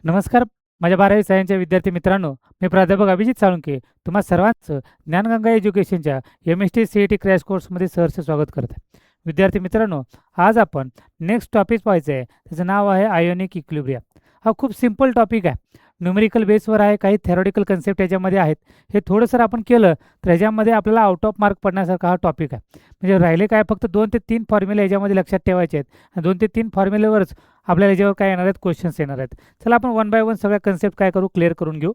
नमस्कार. माझ्या 12वी सायन्सच्या विद्यार्थी मित्रांनो, मी प्राध्यापक अभिजित साळुंखे तुम्हा सर्वांचं ज्ञानगंगा एज्युकेशनच्या MST CET क्रॅश कोर्समध्ये सहर्ष स्वागत करत आहे. विद्यार्थी मित्रांनो, आज आपण नेक्स्ट टॉपिक पाहायचं आहे. त्याचं नाव आहे आयोनिक इक्विलिब्रिया. हा खूप सिंपल टॉपिक आहे. न्यूमेरिकल बेसवर आहे, काही थेरॉटिकल कन्सेप्ट याच्यामध्ये आहेत. हे थोडंसं आपण केलं तर ह्याच्यामध्ये आपल्याला आउट ऑफ मार्क पडण्यासारखा हा टॉपिक आहे. म्हणजे राहिले काय, फक्त 2 ते 3 फॉर्म्युले याच्यामध्ये लक्षात ठेवायचे आहेत आणि 2 ते 3 फॉर्म्युलेवरच आपल्याला याच्यावर काय येणार आहेत, क्वेश्चन्स येणार आहेत. चला आपण वन बाय वन सगळ्या कन्सेप्ट काय करू, क्लिअर करून घेऊ.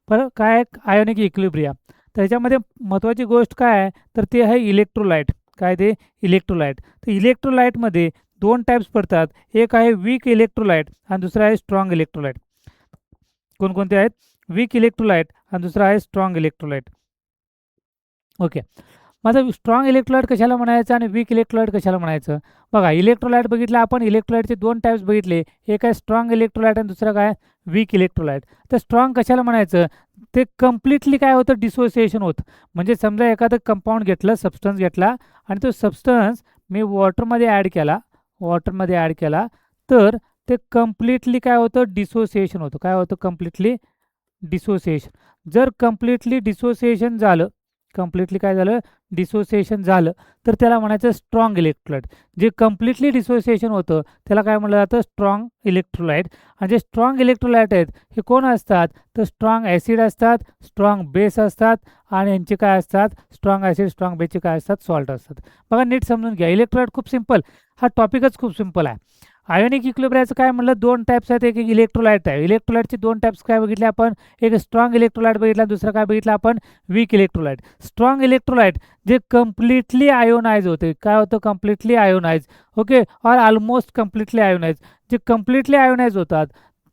पण काय आहे आयोनिक इक्विलिब्रिया, तर ह्याच्यामध्ये महत्त्वाची गोष्ट काय आहे, तर ते आहे इलेक्ट्रोलाइट. काय ते इलेक्ट्रोलाइट. तर इलेक्ट्रोलाइटमध्ये 2 टाईप्स पडतात. एक आहे वीक इलेक्ट्रोलाइट आणि दुसरा आहे स्ट्रॉंग इलेक्ट्रोलाइट. कोणकोणते आहेत? वीक इलेक्ट्रोलाइट आणि दुसरा आहे स्ट्रॉंग इलेक्ट्रोलाइट. ओके. माझं स्ट्रॉंग इलेक्ट्रोलाइट कशाला म्हणायचं आणि वीक इलेक्ट्रोलाइट कशाला म्हणायचं? बघा, इलेक्ट्रोलाइट बघितलं आपण, इलेक्ट्रोलाइटचे 2 टाईप्स बघितले. एक आहे स्ट्रॉंग इलेक्ट्रोलाइट आणि दुसरं काय, वीक इलेक्ट्रोलाइट. तर स्ट्रॉंग कशाला म्हणायचं? ते कम्प्लिटली काय होतं, डिसोसिएशन होतं. म्हणजे समजा एखादं कंपाऊंड घेतलं, सबस्टन्स घेतला आणि तो सबस्टन्स मी वॉटरमध्ये ॲड केला तर ते कम्प्लिटली काय होतं, डिसोसिएशन होतं. काय होतं? Completely dissociation. जर कम्प्लिटली काय झालं, डिसोसिएशन झालं तर त्याला म्हणायचं स्ट्रॉंग इलेक्ट्रोलाइट. जे कम्प्लिटली डिसोसिएशन होतं त्याला काय म्हटलं जातं, स्ट्रॉंग इलेक्ट्रोलाइट. आणि जे स्ट्रॉंग इलेक्ट्रोलाइट आहेत हे कोण असतात, तर स्ट्रॉंग ॲसिड असतात, स्ट्रॉंग बेस असतात आणि यांचे काय असतात, स्ट्रॉंग ॲसिड स्ट्रॉंग बेसचे काय असतात, सॉल्ट असतात. बघा, नीट समजून घ्या. इलेक्ट्रोलाइट खूप सिंपल, हा टॉपिकच खूप सिंपल आहे. आयोनिक इक्विलिब्रियाचं काय म्हणलं, 2 टाईप्स आहेत. एक इलेक्ट्रोलाइट आहे. इलेक्ट्रोलाइटचे 2 टाईप्स काय बघितले आपण, एक स्ट्रॉंग इलेक्ट्रोलाइट बघितला, दुसरा काय बघितला आपण, वीक इलेक्ट्रोलाइट. स्ट्रॉंग इलेक्ट्रोलाइट जे कम्प्लिटली आयोनाइज होते. काय होतं, कम्प्लिटली आयोनाइज. ओके, और ऑलमोस्ट कम्प्लिटली आयोनाइज. जे कम्प्लिटली आयोनाइज होतात,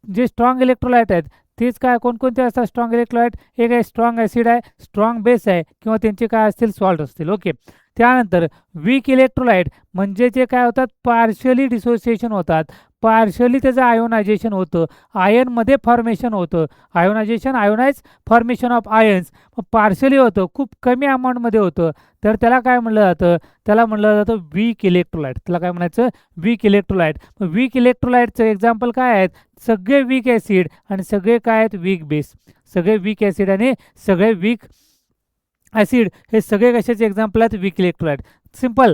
जे स्ट्रॉंग इलेक्ट्रोलाइट आहेत तेच काय, कोणकोणते असतात स्ट्रॉंग इलेक्ट्रोलाइट, एक आहे स्ट्रॉंग ॲसिड आहे, स्ट्रॉंग बेस आहे किंवा त्यांचे काय असतील, सॉल्ट असतील. ओके. त्यानंतर वीक इलेक्ट्रोलाइट म्हणजे जे काय होतात, पार्शियली डिसोसिएशन होतात, पार्शियली त्याचं आयोनायझेशन होतं, आयनमध्ये फॉर्मेशन होतं. Ionize formation of ions partially होतं, खूप कमी अमाऊंटमध्ये होतं. तर त्याला काय म्हणलं जातं, त्याला म्हणलं जातं वीक इलेक्ट्रोलाइट. त्याला काय म्हणायचं, वीक इलेक्ट्रोलाइट. वीक इलेक्ट्रोलाइटचं एक्झाम्पल काय आहेत, सगळे वीक ॲसिड आणि सगळे काय आहेत, वीक बेस. सगळे वीक ॲसिड आणि सगळे वीक ॲसिड हे सगळे कशाचे एक्झाम्पल आहेत, weak electrolyte. Simple.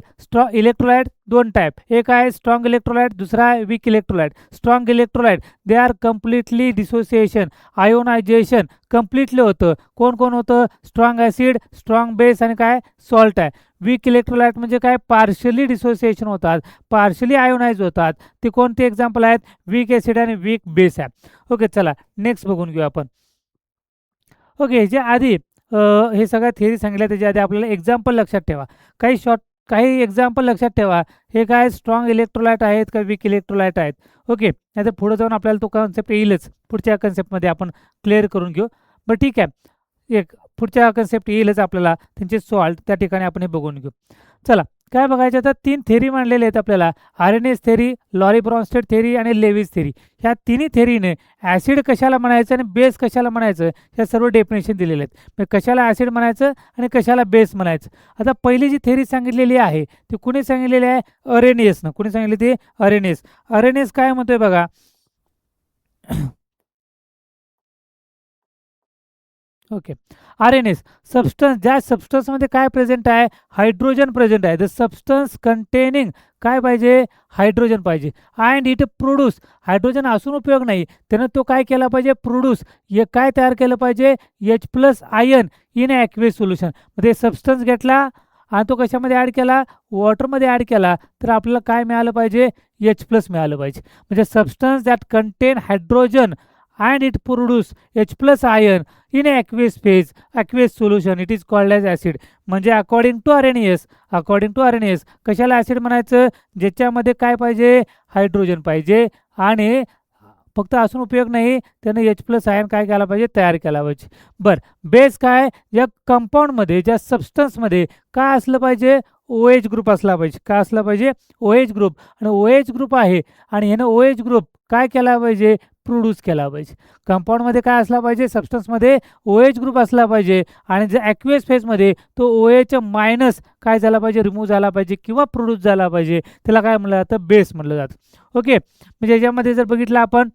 Electrolyte 2 type, एक आहे स्ट्रॉंग इलेक्ट्रोलाइट, दुसरा आहे weak electrolyte. Strong electrolyte they are completely dissociation, ionization completely होतं. कोण कोण होतं, स्ट्रॉंग ॲसिड स्ट्रॉंग बेस आणि काय, सॉल्ट आहे. वीक इलेक्ट्रोलाइट म्हणजे काय, पार्शियली डिसोसिएशन होतात, पार्शियली आयोनाइज होतात. ते कोणते एक्झाम्पल आहेत, वीक ॲसिड आणि वीक बेस आहे. ओके, चला नेक्स्ट बघून घेऊ आपण. ओके, ह्याच्या आधी हे सगळ्या थिअरी सांगितल्या, त्याच्या आधी आपल्याला एक्झाम्पल लक्षात ठेवा. काही एक्झाम्पल लक्षात ठेवा. हे काय स्ट्रॉंग इलेक्ट्रोलाइट आहेत का वीक इलेक्ट्रोलाइट आहेत. ओके, नाहीतर पुढे जाऊन आपल्याला तो कन्सेप्ट येईलच, पुढच्या कन्सेप्टमध्ये आपण क्लिअर करून घेऊ. बरं ठीक आहे, एक पुढच्या कन्सेप्ट येईलच आपल्याला, त्यांचे सॉल्ट त्या ठिकाणी आपण हे बघून घेऊ. चला, काय बघायचं, तर 3 थेरी मांडलेले आहेत आपल्याला, Arrhenius theory, Lowry Bronsted theory आणि लेविस थेरी. ह्या तिन्ही थेरीने ॲसिड कशाला म्हणायचं आणि बेस कशाला म्हणायचं ह्या सर्व डेफिनेशन दिलेले आहेत. म्हणजे कशाला ॲसिड म्हणायचं आणि कशाला बेस म्हणायचं. आता पहिली जी थेरी सांगितलेली आहे ती कुणी सांगितलेली आहे, अरेनियसनं. कुणी सांगितली ती, अरेनियस. अरेनियस काय म्हणतोय बघा, ओके, आर-एन-एस सबस्टन्स, ज्या सबस्टन्समध्ये काय प्रेझेंट आहे, हायड्रोजन प्रेझेंट आहे. द सबस्टन्स कंटेनिंग काय पाहिजे, हायड्रोजन पाहिजे. अँड इट प्रोड्यूस, हायड्रोजन असून उपयोग नाही, त्यानं तो काय केला पाहिजे, प्रोड्यूस काय तयार केलं पाहिजे, H+ ion in aqueous solution. म्हणजे सबस्टन्स घेतला आणि तो कशामध्ये ॲड केला, वॉटरमध्ये ॲड केला, तर आपल्याला काय मिळालं पाहिजे, H+ मिळालं पाहिजे. म्हणजे substance that content hydrogen and it produce H+ ion in aqueous phase, aqueous solution, it is called as acid. म्हणजे अकॉर्डिंग टू आर-एन-एस कशाला ॲसिड म्हणायचं, ज्याच्यामध्ये काय पाहिजे, हायड्रोजन पाहिजे आणि फक्त असून उपयोग नाही, त्यानं H+ आयन काय केला पाहिजे, तयार केला पाहिजे. बरं, बेस काय, या कंपाऊंडमध्ये ज्या सबस्टन्समध्ये काय असलं पाहिजे, OH ग्रुप असला पाहिजे. काय असला पाहिजे, OH ग्रुप. आणि OH ग्रुप आहे आणि ह्यानं OH ग्रुप काय केला पाहिजे, प्रोड्यूस केला पाहिजे. कंपाऊंडमध्ये काय असला पाहिजे, सबस्टन्समध्ये OH ग्रुप असला पाहिजे आणि जर ॲक्वेस फेजमध्ये तो OH मायनस काय झाला पाहिजे, रिमूव्ह झाला पाहिजे किंवा प्रोड्यूस झाला पाहिजे. त्याला काय म्हणलं जातं, बेस म्हटलं जातं. ओके, म्हणजे याच्यामध्ये जर बघितलं आपण,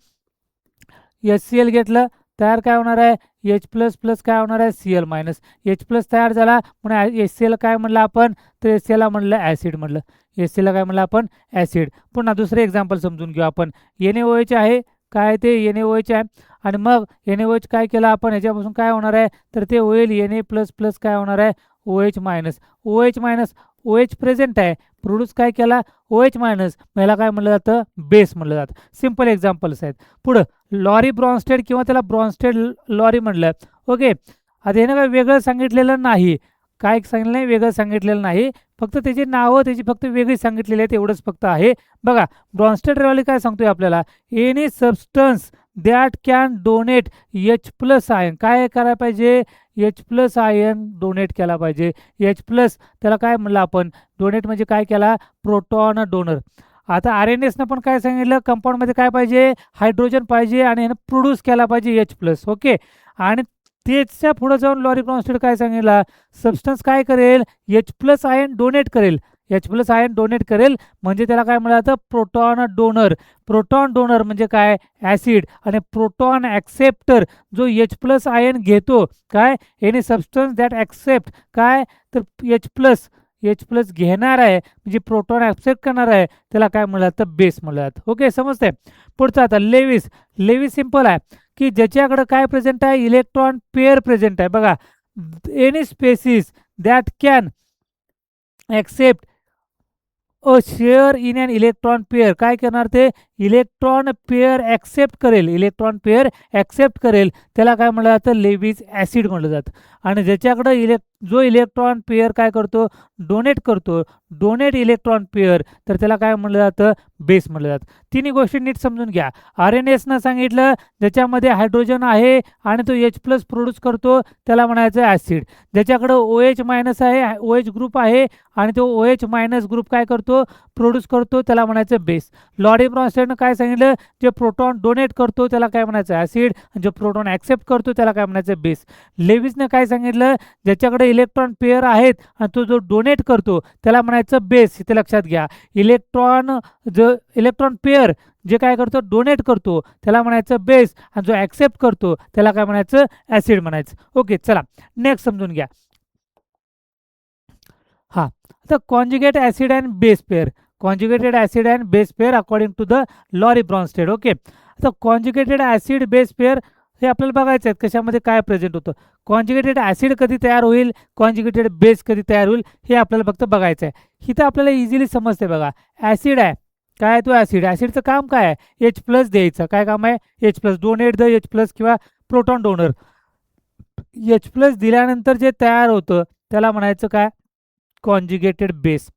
HCl घेतलं, तयार काय होणार आहे, H प्लस प्लस काय होणार आहे, Cl मायनस. H प्लस तयार झाला म्हणून HCl काय म्हणलं आपण, तर HCl ला म्हणलं ॲसिड म्हणलं. HCl ला काय म्हणलं आपण, ॲसिड. पुन्हा दुसरे एक्झाम्पल समजून घेऊ आपण. NaOH आहे, काय ते NaOH आहे, आणि मग NaOH काय केलं आपण, ह्याच्यापासून काय होणार आहे, तर ते होईल Na प्लस प्लस काय होणार आहे, OH minus. OH minus, OH present आहे, प्रोड्यूस काय केला, OH मायनस, ह्याला काय म्हणलं जातं, बेस म्हणलं जातं. सिम्पल एक्झाम्पल्स आहेत. पुढं लॉरी ब्रॉन्स्टेड किंवा त्याला ब्रॉन्स्टेड लॉरी म्हणलं. ओके, आता ह्यानं काय वेगळं सांगितलेलं नाही, काय सांगितलं नाही, वेगळं सांगितलेलं नाही, फक्त त्याची नावं त्याची फक्त वेगळी सांगितलेली आहेत, एवढंच फक्त आहे. बघा, ब्रॉन्स्टेड लॉरी काय सांगतोय आपल्याला, any substance that can donate H plus ion, काय करायला पाहिजे, H प्लस आयन डोनेट केला पाहिजे. H प्लस त्याला काय म्हणलं आपण, डोनेट म्हणजे काय केला, प्रोटॉन डोनर. आता RNAsनं पण काय सांगितलं, कंपाऊंडमध्ये काय पाहिजे, हायड्रोजन पाहिजे आणि ह्यानं प्रोड्यूस केला पाहिजे H प्लस. ओके, आणि त्याच्या पुढे जाऊन लॉरी ब्रॉन्स्टेड काय सांगितलं, सबस्टन्स काय करेल, H प्लस आयन डोनेट करेल. H प्लस आयन डोनेट करेल म्हणजे त्याला काय म्हणायचं, प्रोटॉन डोनर. प्रोटॉन डोनर म्हणजे काय, ॲसिड, आणि प्रोटॉन ॲक्सेप्टर जो H प्लस आयन घेतो, काय, एनी सबस्टन्स दॅट ॲक्सेप्ट काय, तर H प्लस घेणार आहे म्हणजे प्रोटॉन ॲक्सेप्ट करणार आहे, त्याला काय म्हणलं जातं, बेस म्हणलं जातं. ओके, समजतंय. पुढचं आता लेविस. लेविस सिम्पल आहे की ज्याच्याकडे काय प्रेझेंट आहे, इलेक्ट्रॉन पेअर प्रेझेंट आहे. बघा, any species that can accept a share in an electron pair, काय करणार ते, इलेक्ट्रॉन पेअर ॲक्सेप्ट करेल, इलेक्ट्रॉन पेअर ॲक्सेप्ट करेल, त्याला काय म्हणलं जातं, लेविस ॲसिड म्हणलं जातं. आणि ज्याच्याकडं जो इलेक्ट्रॉन पेअर काय करतो, डोनेट करतो, डोनेट इलेक्ट्रॉन पेअर, तर त्याला काय म्हणलं जातं, बेस म्हणलं जातं. तिन्ही गोष्टी नीट समजून घ्या. RNAsनं सांगितलं ज्याच्यामध्ये हायड्रोजन आहे आणि तो H प्लस प्रोड्यूस करतो, त्याला म्हणायचं ॲसिड. ज्याच्याकडं OH मायनस आहे, OH ग्रुप आहे आणि तो OH मायनस ग्रुप काय करतो, प्रोड्यूस करतो, त्याला म्हणायचं बेस. लॉरी ब्रॉन्स्टेडनं काय सांगितलं, जे प्रोटॉन डोनेट करतो त्याला काय म्हणायचं, ॲसिड, आणि जो प्रोटॉन ॲक्सेप्ट करतो त्याला काय म्हणायचं, बेस. लेविसनं काय सांगितलं, ज्याच्याकडे इलेक्ट्रॉन पेअर आहेत आणि तो जो डोनेट करतो त्याला म्हणायचं बेस. इथे लक्षात घ्या, इलेक्ट्रॉन पेअर जे काय करतो, डोनेट करतो, त्याला म्हणायचं बेस, आणि जो ॲक्सेप्ट करतो त्याला काय म्हणायचं, ॲसिड म्हणायचं. ओके, चला नेक्स्ट समजून घ्या. हां, तर conjugate acid and base pair, conjugated acid and base pair according to the Lowry Bronsted. Okay, आता कॉन्जुगेटेड ॲसिड बेस पेअर हे आपल्याला बघायचं आहे कशामध्ये काय प्रेझेंट होतं. कॉन्जुगेटेड ॲसिड कधी तयार होईल, कॉन्जुगेटेड बेस कधी तयार होईल, हे आपल्याला फक्त बघायचं आहे. इथं आपल्याला इझिली समजते. बघा, ॲसिड आहे, काय तो ॲसिड, ॲसिडचं काम काय आहे, H प्लस द्यायचं. काय काम आहे, H plus, donate the H plus किंवा प्रोटॉन डोनर. H प्लस दिल्यानंतर जे तयार होतं त्याला म्हणायचं काय, कॉन्जुगेटेड बेस.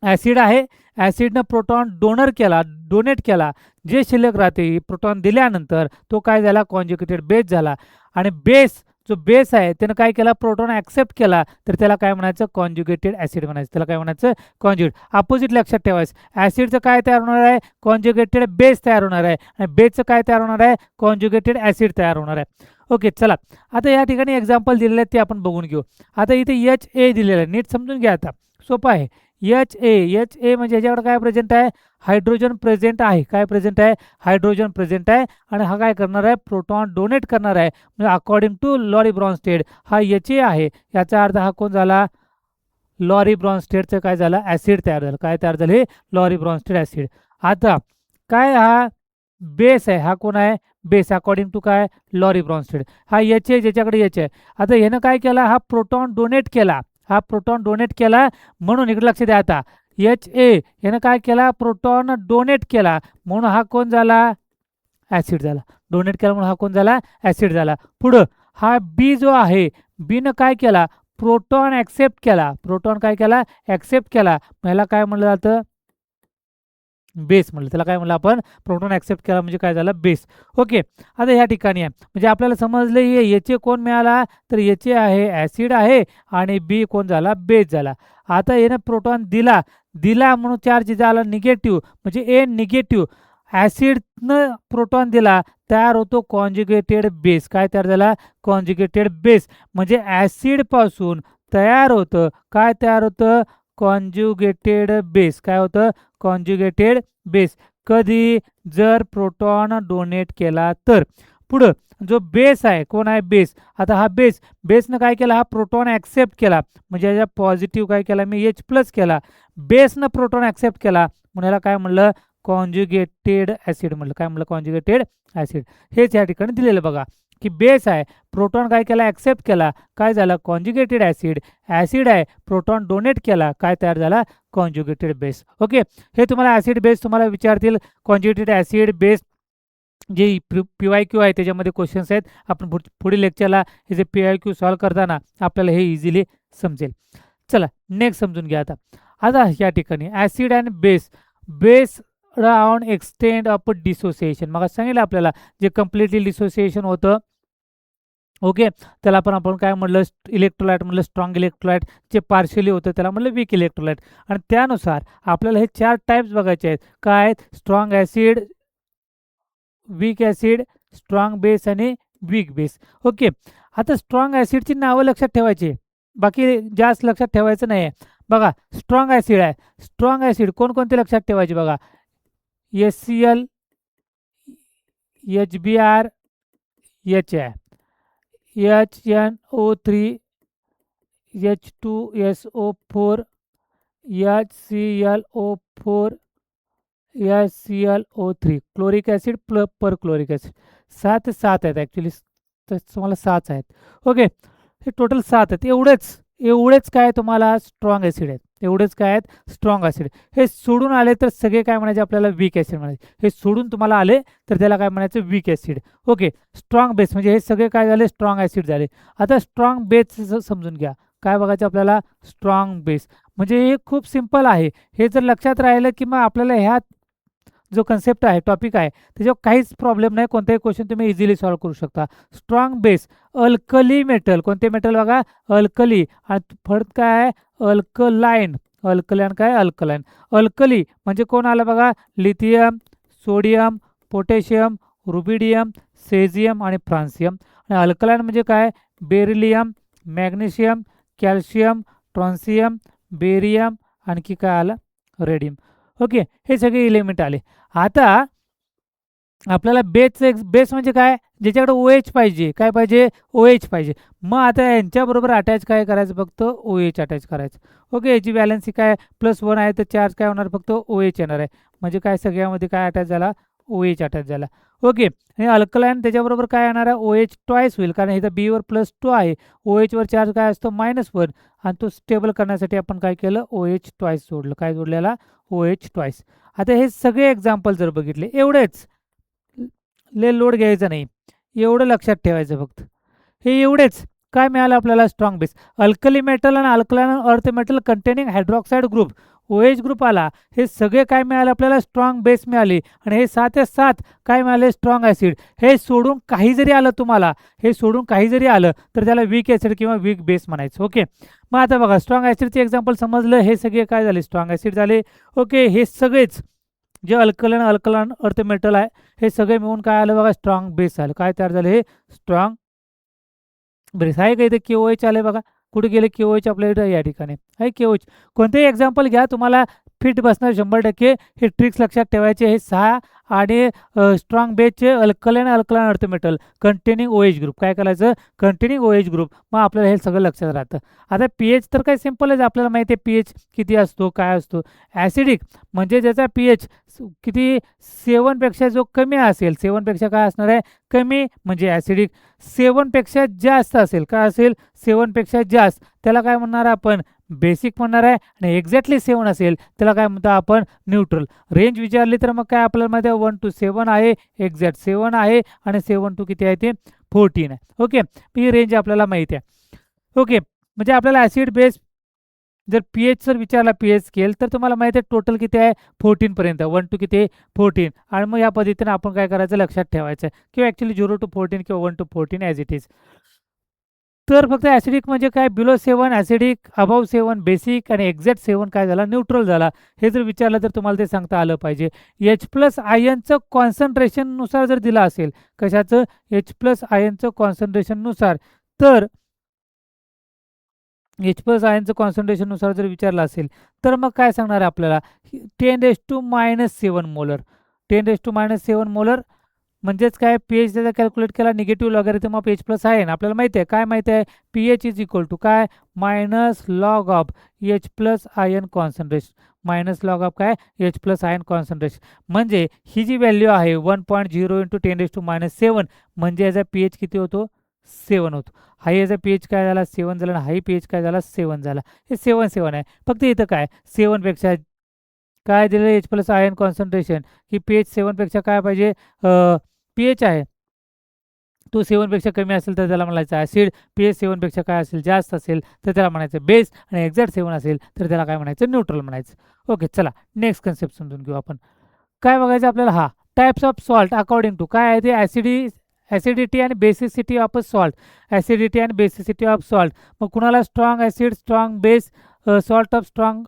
ॲसिड आहे, ॲसिडनं प्रोटॉन डोनेट केला, जे शिल्लक राहते प्रोटॉन दिल्यानंतर तो काय झाला, कॉन्जुगेटेड बेस झाला. आणि बेस जो बेस आहे त्यानं काय केला, प्रोटॉन ॲक्सेप्ट केला, तर त्याला काय म्हणायचं, कॉन्जुगेटेड ॲसिड म्हणायचं. त्याला काय म्हणायचं, कॉन्जुगेट. अपोजिट लक्षात ठेवायचं, ॲसिडचं काय तयार होणार आहे, कॉन्जुगेटेड बेस तयार होणार आहे, आणि बेसचं काय तयार होणार आहे, कॉन्जुगेटेड ॲसिड तयार होणार आहे. ओके, चला आता या ठिकाणी एक्झाम्पल दिलेले आहेत ते आपण बघून घेऊ. आता इथे HA दिलेलं आहे, नीट समजून घ्या. आता सोपं आहे. HA म्हणजे याच्याकडे काय प्रेझेंट आहे, हायड्रोजन प्रेझेंट आहे. काय प्रेझेंट आहे, हायड्रोजन प्रेझेंट आहे, आणि हा काय करणार आहे, प्रोटॉन डोनेट करणार आहे. म्हणजे अकॉर्डिंग टू लॉरी ब्रॉन्स्टेड हा HA आहे. याचा अर्थ हा कोण झाला, लॉरी ब्रॉन्स्टेडचं काय झालं, ॲसिड तयार झालं. काय तयार झालं, हे लॉरी ब्रॉन्स्टेड ॲसिड. आता काय, हा बेस आहे, हा कोण आहे, बेस अकॉर्डिंग टू काय, लॉरी ब्रॉन्स्टेड. हा HA ज्याच्याकडे H आहे. आता ह्यानं काय केला, हा प्रोटॉन डोनेट केला, हा प्रोटॉन डोनेट केला, म्हणून इकडे लक्ष द्या. आता HA यानं काय केला, प्रोटॉन डोनेट केला, म्हणून हा कोण झाला, ॲसिड झाला. डोनेट केला म्हणून हा कोण झाला, ॲसिड झाला. पुढं हा बी जो आहे, बीनं काय केला, प्रोटॉन ॲक्सेप्ट केला, प्रोटॉन काय केला, ॲक्सेप्ट केला, ह्याला काय म्हणलं जातं, बेस म्हणलं. त्याला काय म्हणलं आपण, प्रोटॉन ॲक्सेप्ट केला म्हणजे काय झालं, बेस. ओके, आता या ठिकाणी आहे म्हणजे आपल्याला समजलं हे HA कोण मिळाला, तर HA आहे, ॲसिड आहे, आणि बी कोण झाला, बेस झाला. आता यानं प्रोटॉन दिला म्हणून चार्ज झाला निगेटिव्ह, म्हणजे ए निगेटिव्ह. ॲसिडनं प्रोटॉन दिला, तयार होतो कॉन्जुगेटेड बेस. काय तयार झाला, कॉन्जुगेटेड बेस. म्हणजे ॲसिडपासून तयार होतं, काय तयार होतं, कॉन्जुगेटेड बेस. काय होतं, कॉन्जुगेटेड बेस. कधी? जर प्रोटॉन डोनेट केला तर. पुढं जो बेस आहे, कोण आहे? बेस. आता हा बेसनं काय केला? हा प्रोटॉन ॲक्सेप्ट केला. म्हणजे याच्या पॉझिटिव्ह काय केला मी? H+ केला. बेसनं प्रोटॉन ॲक्सेप्ट केला म्हणून याला काय म्हणलं? कॉन्जुगेटेड ॲसिड म्हणलं. काय म्हणलं? Conjugated acid. हेच या ठिकाणी दिलेलं बघा, की बेस आहे, प्रोटॉन काय केला? ॲक्सेप्ट केला. काय झालं? Conjugated acid. ॲसिड आहे, प्रोटॉन डोनेट केला. काय तयार झाला? Conjugated base. ओके. हे तुम्हाला ॲसिड बेस तुम्हाला विचारतील. कॉन्जुगेटेड ॲसिड बेस जे PYQ आहे त्याच्यामध्ये क्वेश्चन्स आहेत. आपण पुढील लेक्चरला हे जे PYQ सॉल्व्ह करताना आपल्याला हे इझिली समजेल. चला नेक्स्ट समजून घ्या आता. आता या ठिकाणी acid and base on extend of dissociation. मग सांगितलं आपल्याला जे कम्प्लिटली डिसोसिएशन होतं, ओके, त्याला पण आपण काय म्हटलं? इलेक्ट्रोलाइट म्हटलं, स्ट्रॉंग इलेक्ट्रोलाइट. जे पार्शियली होतं त्याला म्हटलं वीक इलेक्ट्रोलाइट. आणि त्यानुसार आपल्याला हे 4 टाइप्स बघायचे आहेत. काय आहेत? Strong acid, weak acid, strong base आणि वीक बेस. ओके. आता स्ट्रॉंग ॲसिडची नावं लक्षात ठेवायची, बाकी जास्त लक्षात ठेवायचं नाही आहे. बघा स्ट्रॉंग ॲसिड आहे. स्ट्रॉंग ॲसिड कोणकोणते लक्षात ठेवायचे बघा? HCl, HBr, HI, HNO3, H2SO4, HClO4, HClO3. Chloric acid perchloric acid. 7 आहेत ॲक्च्युली, तुम्हाला 7 आहेत. ओके. हे टोटल 7 आहेत. एवढेच काय तुम्हाला स्ट्रॉंग ॲसिड आहेत. एवढेच काय आहेत? Strong acid. हे सोडून आले तर सगळे काय म्हणायचे आपल्याला? वीक ॲसिड म्हणायचे. हे सोडून तुम्हाला आले तर त्याला काय म्हणायचं? Weak acid. Okay. Strong base म्हणजे हे सगळे काय झाले? स्ट्रॉंग ॲसिड झाले. आता स्ट्रॉंग बेस समजून घ्या. काय बघायचं आपल्याला? Strong base. म्हणजे हे खूप सिंपल आहे. हे जर लक्षात राहिलं की मग आपल्याला ह्या जो कन्सेप्ट आहे, टॉपिक आहे, त्याच्यावर काहीच प्रॉब्लेम नाही. कोणताही क्वेश्चन तुम्ही इझिली सॉल्व्ह करू शकता. Strong base, alkali metal. कोणते मेटल बघा? अल्कली. आणि परत काय आहे? अल्कलाइन. अल्कलाइन काय? अल्कलाइन. अल्कली म्हणजे कोण आलं बघा? लिथियम, सोडियम, पोटॅशियम, रुबिडियम, सेझियम आणि फ्रान्सियम. आणि अल्कलाइन म्हणजे काय? बेरिलियम, मॅग्नेशियम, कॅल्शियम, ट्रॉन्सियम, बेरियम, आणखी काय आलं? रेडियम. ओके. हे सगळे एलिमेंट आले. आता आपल्याला बेस म्हणजे काय? ज्याच्याकडे OH पाहिजे. काय पाहिजे? OH पाहिजे. मग आता यांच्याबरोबर अटॅच काय करायचं? फक्त OH अटॅच करायचं. ओके. याची बॅलन्सी काय? +1 आहे तर चार्ज काय होणार? फक्त OH येणार आहे. म्हणजे काय? सगळ्यामध्ये काय अटॅच झाला? OH अटॅच झाला. ओके. आणि अल्कलाइन त्याच्याबरोबर काय येणार आहे? OH ट्वाईस होईल, कारण इथं B वर +2 आहे. OH वर चार्ज काय असतो? -1. आणि तो स्टेबल करण्यासाठी आपण काय केलं? OH ट्वाईस जोडलं. काय जोडलेला? OH twice. आता हे सगळे एक्झाम्पल जर बघितले, एवढेच, लय लोड घ्यायचा नाही, एवढं लक्षात ठेवायचं फक्त. हे एवढेच. काय मिळालं आपल्याला? Strong base. अल्कली मेटल आणि alkaline earth metal containing hydroxide group, OH group आला. हे सगळे काय मिळाले आपल्याला? स्ट्रॉंग बेस मिळाली. आणि हे 7 काय मिळाले? Strong acid. हे सोडून काही जरी आलं तुम्हाला, तर त्याला वीक ॲसिड किंवा वीक बेस म्हणायचं. ओके. मग आता बघा, स्ट्रॉंग ॲसिडचे एक्झाम्पल समजलं. हे सगळे काय झाले? स्ट्रॉंग ॲसिड झाले. ओके. हे सगळेच जे अल्कलाइन अर्थ मेटल आहे, हे सगळे मिळून काय आलं बघा? स्ट्रॉंग बेस झालं. काय तयार झालं? हे स्ट्रॉंग बेस आहे. का इथे KOH आले बघा? कुठे गेले KOH? आपल्या इथं या ठिकाणी आहे KOH. कोणतेही एक्झाम्पल घ्या, तुम्हाला फिट बसणार 100%. हे ट्रिक्स लक्षात ठेवायचे. हे 6 आणि स्ट्रॉंग बेसचे alkaline earth metal containing OH group. काय करायचं? Containing OH group. मग आपल्याला हे सगळं लक्षात राहतं. आता pH तर काय सिंपलच, आपल्याला माहिती आहे pH किती असतो, काय असतो. ॲसिडिक म्हणजे ज्याचा pH किती? 7 पेक्षा जो कमी असेल, 7 पेक्षा काय असणार आहे? कमी, म्हणजे ॲसिडिक. 7 पेक्षा जास्त असेल, काय असेल? 7 पेक्षा जास्त, त्याला काय म्हणणार आपण? बेसिक म्हणणार आहे. आणि एक्झॅक्टली 7 असेल त्याला काय म्हणतो आपण? न्यूट्रल. रेंज विचारली तर मग काय आपल्याला माहिती आहे? 1 to 7 आहे, एक्झॅक्ट 7 आहे, आणि 7 to किती आहे ते? 14 आहे. ओके. ही रेंज आपल्याला माहिती आहे. ओके. म्हणजे आपल्याला ॲसिड बेस जर pH जर विचारला, pH स्केल, तर तुम्हाला माहिती आहे टोटल किती आहे? 14 पर्यंत. 1 to किती? 14. आणि मग या पद्धतीने आपण काय करायचं? लक्षात ठेवायचं, किंवा ॲक्च्युली 0 to 14 किंवा 1 to 14 ॲज इट इज. तर फक्त ॲसिडिक म्हणजे काय? बिलो 7 ॲसिडिक, अबव्ह 7 बेसिक, आणि एक्झॅक्ट 7 काय झाला? न्यूट्रल झाला. हे जर विचारलं तर तुम्हाला ते सांगता आलं पाहिजे. H+ आयनचं कॉन्सन्ट्रेशननुसार जर दिलं असेल, कशाचं? H+ आयनचं कॉन्सन्ट्रेशननुसार, तर H+ आयनचं कॉन्सन्ट्रेशननुसार जर विचारलं असेल, तर मग काय सांगणार आहे आपल्याला? 10⁻⁷ मोलर. 10⁻⁷ मोलर म्हणजेच काय pH त्याचा कॅल्क्युलेट केला negative logarithm of H plus ion. आपल्याला माहिती आहे काय माहिती आहे pH इज इक्वल टू काय minus log of H plus ion concentration minus log of काय H प्लस आयन कॉन्सन्ट्रेशन. म्हणजे ही जी व्हॅल्यू आहे 1.0 इंटू 10⁻⁷ म्हणजे याचा pH किती होतो 7 होतो. हा याचा pH काय झाला 7 झाला आणि हाही pH काय झाला 7 झाला. हे 7 आहे. फक्त इथं काय 7 पेक्षा काय दिलं H प्लस आयन कॉन्सन्ट्रेशन की pH 7 पेक्षा काय पाहिजे pH आहे तो 7 पेक्षा कमी असेल तर त्याला म्हणायचं ॲसिड. pH 7 पेक्षा काय असेल जास्त असेल तर त्याला म्हणायचं बेस आणि एक्झॅक्ट 7 असेल तर त्याला काय म्हणायचं न्यूट्रल म्हणायचं. ओके चला नेक्स्ट कन्सेप्ट समजून घेऊ आपण. काय बघायचं आपल्याला हा types of salt according to काय आहे ते ॲसिडिटी आणि basicity of a salt. Acidity आणि बेसिसिटी ऑफ सॉल्ट. मग कुणाला strong acid strong base salt of strong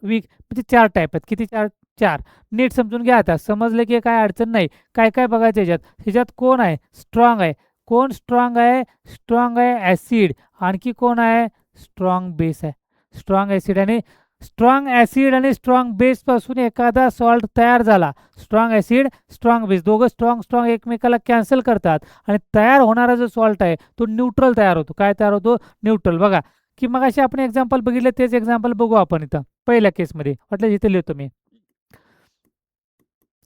weak म्हणजे 4 टाईप आहेत. किती 4 नीट समजून घ्या. आता समजलं की काय अडचण नाही. काय काय बघायचं ह्याच्यात कोण आहे स्ट्रॉंग आहे. कोण स्ट्रॉंग आहे स्ट्रॉंग आहे ॲसिड. आणखी कोण आहे स्ट्रॉंग बेस आहे. स्ट्रॉंग ॲसिड आणि स्ट्रॉंग बेसपासून एखादा सॉल्ट तयार झाला. स्ट्रॉंग ॲसिड स्ट्रॉंग बेस दोघं स्ट्रॉंग एकमेकाला कॅन्सल करतात आणि तयार होणारा जो सॉल्ट आहे तो न्यूट्रल तयार होतो. काय तयार होतो न्यूट्रल. बघा की मग असे आपण एक्झाम्पल बघितलं तेच एक्झाम्पल बघू आपण इथं पहिल्या केसमध्ये. वाटलं इथे लिहितो मी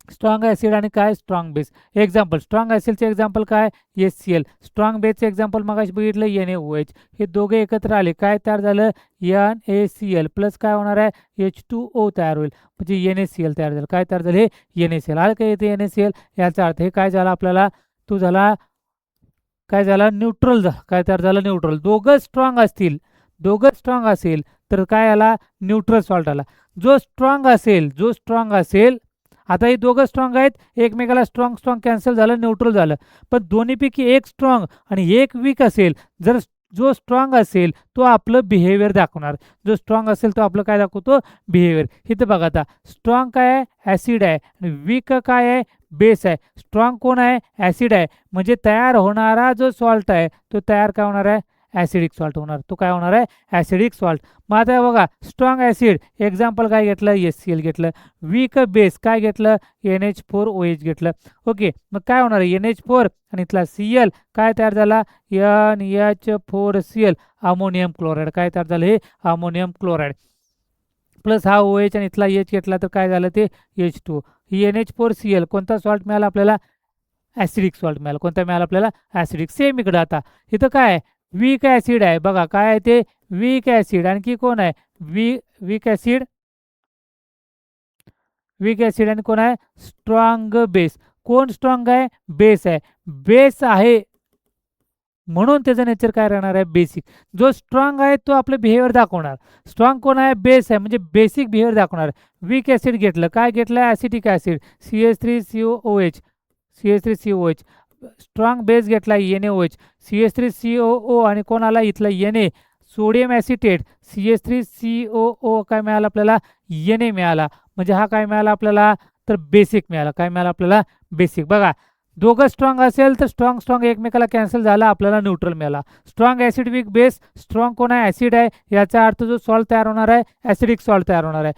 स्ट्रॉंग ॲसिड आणि काय स्ट्रॉंग बेस. एक्झाम्पल स्ट्रॉंग ॲसिडचे एक्झाम्पल काय HCl. स्ट्रॉंग बेसचे एक्झाम्पल मग बघितलं NaOH. हे दोघे एकत्र आले काय तयार झालं NaCl प्लस काय होणार आहे H2O तयार होईल म्हणजे NaCl तयार झालं. काय तयार झालं हे NaCl. आलं काय येते NaCl. याचा अर्थ हे काय झालं आपल्याला तो झाला काय झाला न्यूट्रल झाला. काय तयार झालं न्यूट्रल. दोघं स्ट्रॉंग असेल तर काय आला न्यूट्रल सॉल्ट आला. जो स्ट्रॉंग असेल आता हे दोघं स्ट्रॉंग आहेत एकमेकाला स्ट्रॉंग कॅन्सल झालं न्यूट्रल झालं. पण दोन्हीपैकी एक स्ट्रॉंग आणि एक वीक असेल. जर जो स्ट्रॉंग असेल तो आपलं बिहेवियर दाखवणार. जो स्ट्रॉंग असेल तो आपलं काय दाखवतो बिहेवियर. इथं बघा आता स्ट्रॉंग काय आहे ॲसिड आहे आणि वीक काय आहे बेस आहे. स्ट्रॉंग कोण आहे ॲसिड आहे म्हणजे तयार होणारा जो सॉल्ट आहे तो तयार काय होणार आहे ॲसिडिक सॉल्ट होणार. तो काय होणार आहे ॲसिडिक सॉल्ट. मग आता बघा स्ट्रॉंग ॲसिड एक्झाम्पल काय घेतलं HCl घेतलं. वीक बेस काय घेतलं NH4OH घेतलं. ओके मग काय होणार आहे NH4 आणि इथला Cl काय तयार झाला NH4Cl अमोनियम क्लोराईड. काय तयार झालं हे अमोनियम क्लोराईड प्लस हा OH आणि इथला H घेतला तर काय झालं ते H2. ही NH4Cl कोणता सॉल्ट मिळाला आपल्याला ॲसिडिक सॉल्ट मिळाला. कोणता मिळाला आपल्याला ॲसिडिक. सेम इकडं आता इथं काय वीक ॲसिड आहे. बघा काय आहे ते वीक ॲसिड. आणखी कोण आहे वीक ॲसिड आणि कोण आहे स्ट्रॉंग बेस. कोण स्ट्रॉंग आहे बेस आहे. बेस आहे म्हणून त्याचं नेचर काय राहणार आहे बेसिक. जो स्ट्रॉंग आहे तो आपलं बिहेवियर दाखवणार. स्ट्रॉंग कोण आहे बेस आहे म्हणजे बेसिक बिहेवियर दाखवणार. वीक ॲसिड घेतलं काय घेतलं acetic acid CH3COOH. Strong base घेतला NaOH CH3COO आणि कोण आला इथला Na सोडियम ॲसिटेट CH3COO काय मिळाला आपल्याला Na मिळाला. म्हणजे हा काय मिळाला आपल्याला तर बेसिक मिळाला. काय मिळाला आपल्याला बेसिक. बघा दोघं स्ट्रॉंग असेल तर स्ट्रॉंग एकमेकाला कॅन्सल झाला आपल्याला न्यूट्रल मिळाला. Strong acid weak base. Strong कोण आहे ॲसिड आहे याचा अर्थ जो सॉल्ट तयार होणार आहे ॲसिडिक सॉल्ट तयार होणार आहे.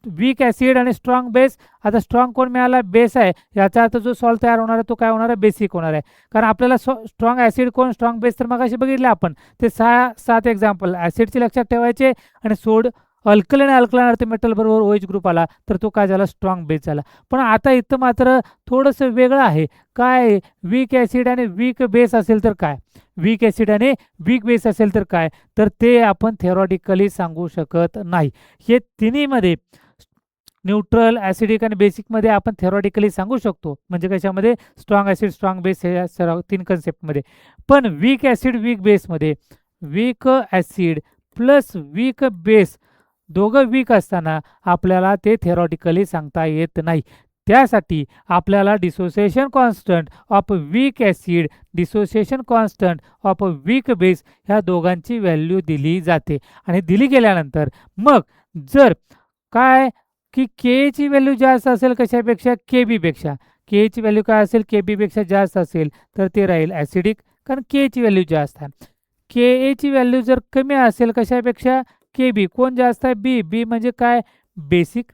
वीक ॲसिड आणि स्ट्रॉंग बेस. आता स्ट्रॉंग कोण मिळाला बेस आहे याचा अर्थ जो सॉल्ट तयार होणार आहे तो काय होणार आहे बेसिक होणार आहे. कारण आपल्याला स्ट्रॉंग ॲसिड कोण स्ट्रॉंग बेस तर मग असे बघितले आपण ते 6-7 एक्झाम्पल ॲसिडचे लक्षात ठेवायचे आणि अल्कलाईन अर्थ मेटल बरोबर OH ग्रुप आला तर तो काय झाला स्ट्रॉंग बेस झाला. पण आता इथं मात्र थोडंसं वेगळं आहे. काय वीक ॲसिड आणि वीक बेस असेल तर काय वीक ॲसिड आणि वीक बेस असेल तर काय तर ते आपण थेरॉटिकली सांगू शकत नाही. हे तिन्हीमध्ये न्यूट्रल ॲसिडिक आणि बेसिकमध्ये आपण थेरॉटिकली सांगू शकतो. म्हणजे कशामध्ये स्ट्रॉंग ॲसिड स्ट्रॉंग बेस हे सर्व 3 कन्सेप्टमध्ये. पण वीक ॲसिड वीक बेसमध्ये weak acid plus weak base दोघं वीक असताना आपल्याला ते थेरॉटिकली सांगता येत नाही. त्यासाठी आपल्याला dissociation constant of weak acid dissociation constant of weak base ह्या दोघांची व्हॅल्यू दिली जाते. आणि दिली गेल्यानंतर मग जर काय की के ची व्हॅल्यू जास्त असेल कशापेक्षा केबीपेक्षा. के ची व्हॅल्यू काय असेल केबीपेक्षा जास्त असेल तर ते राहील ॲसिडिक कारण के ची व्हॅल्यू जास्त आहे. के ची व्हॅल्यू जर कमी असेल कशापेक्षा केबी. कोण जास्त आहे बी म्हणजे काय बेसिक.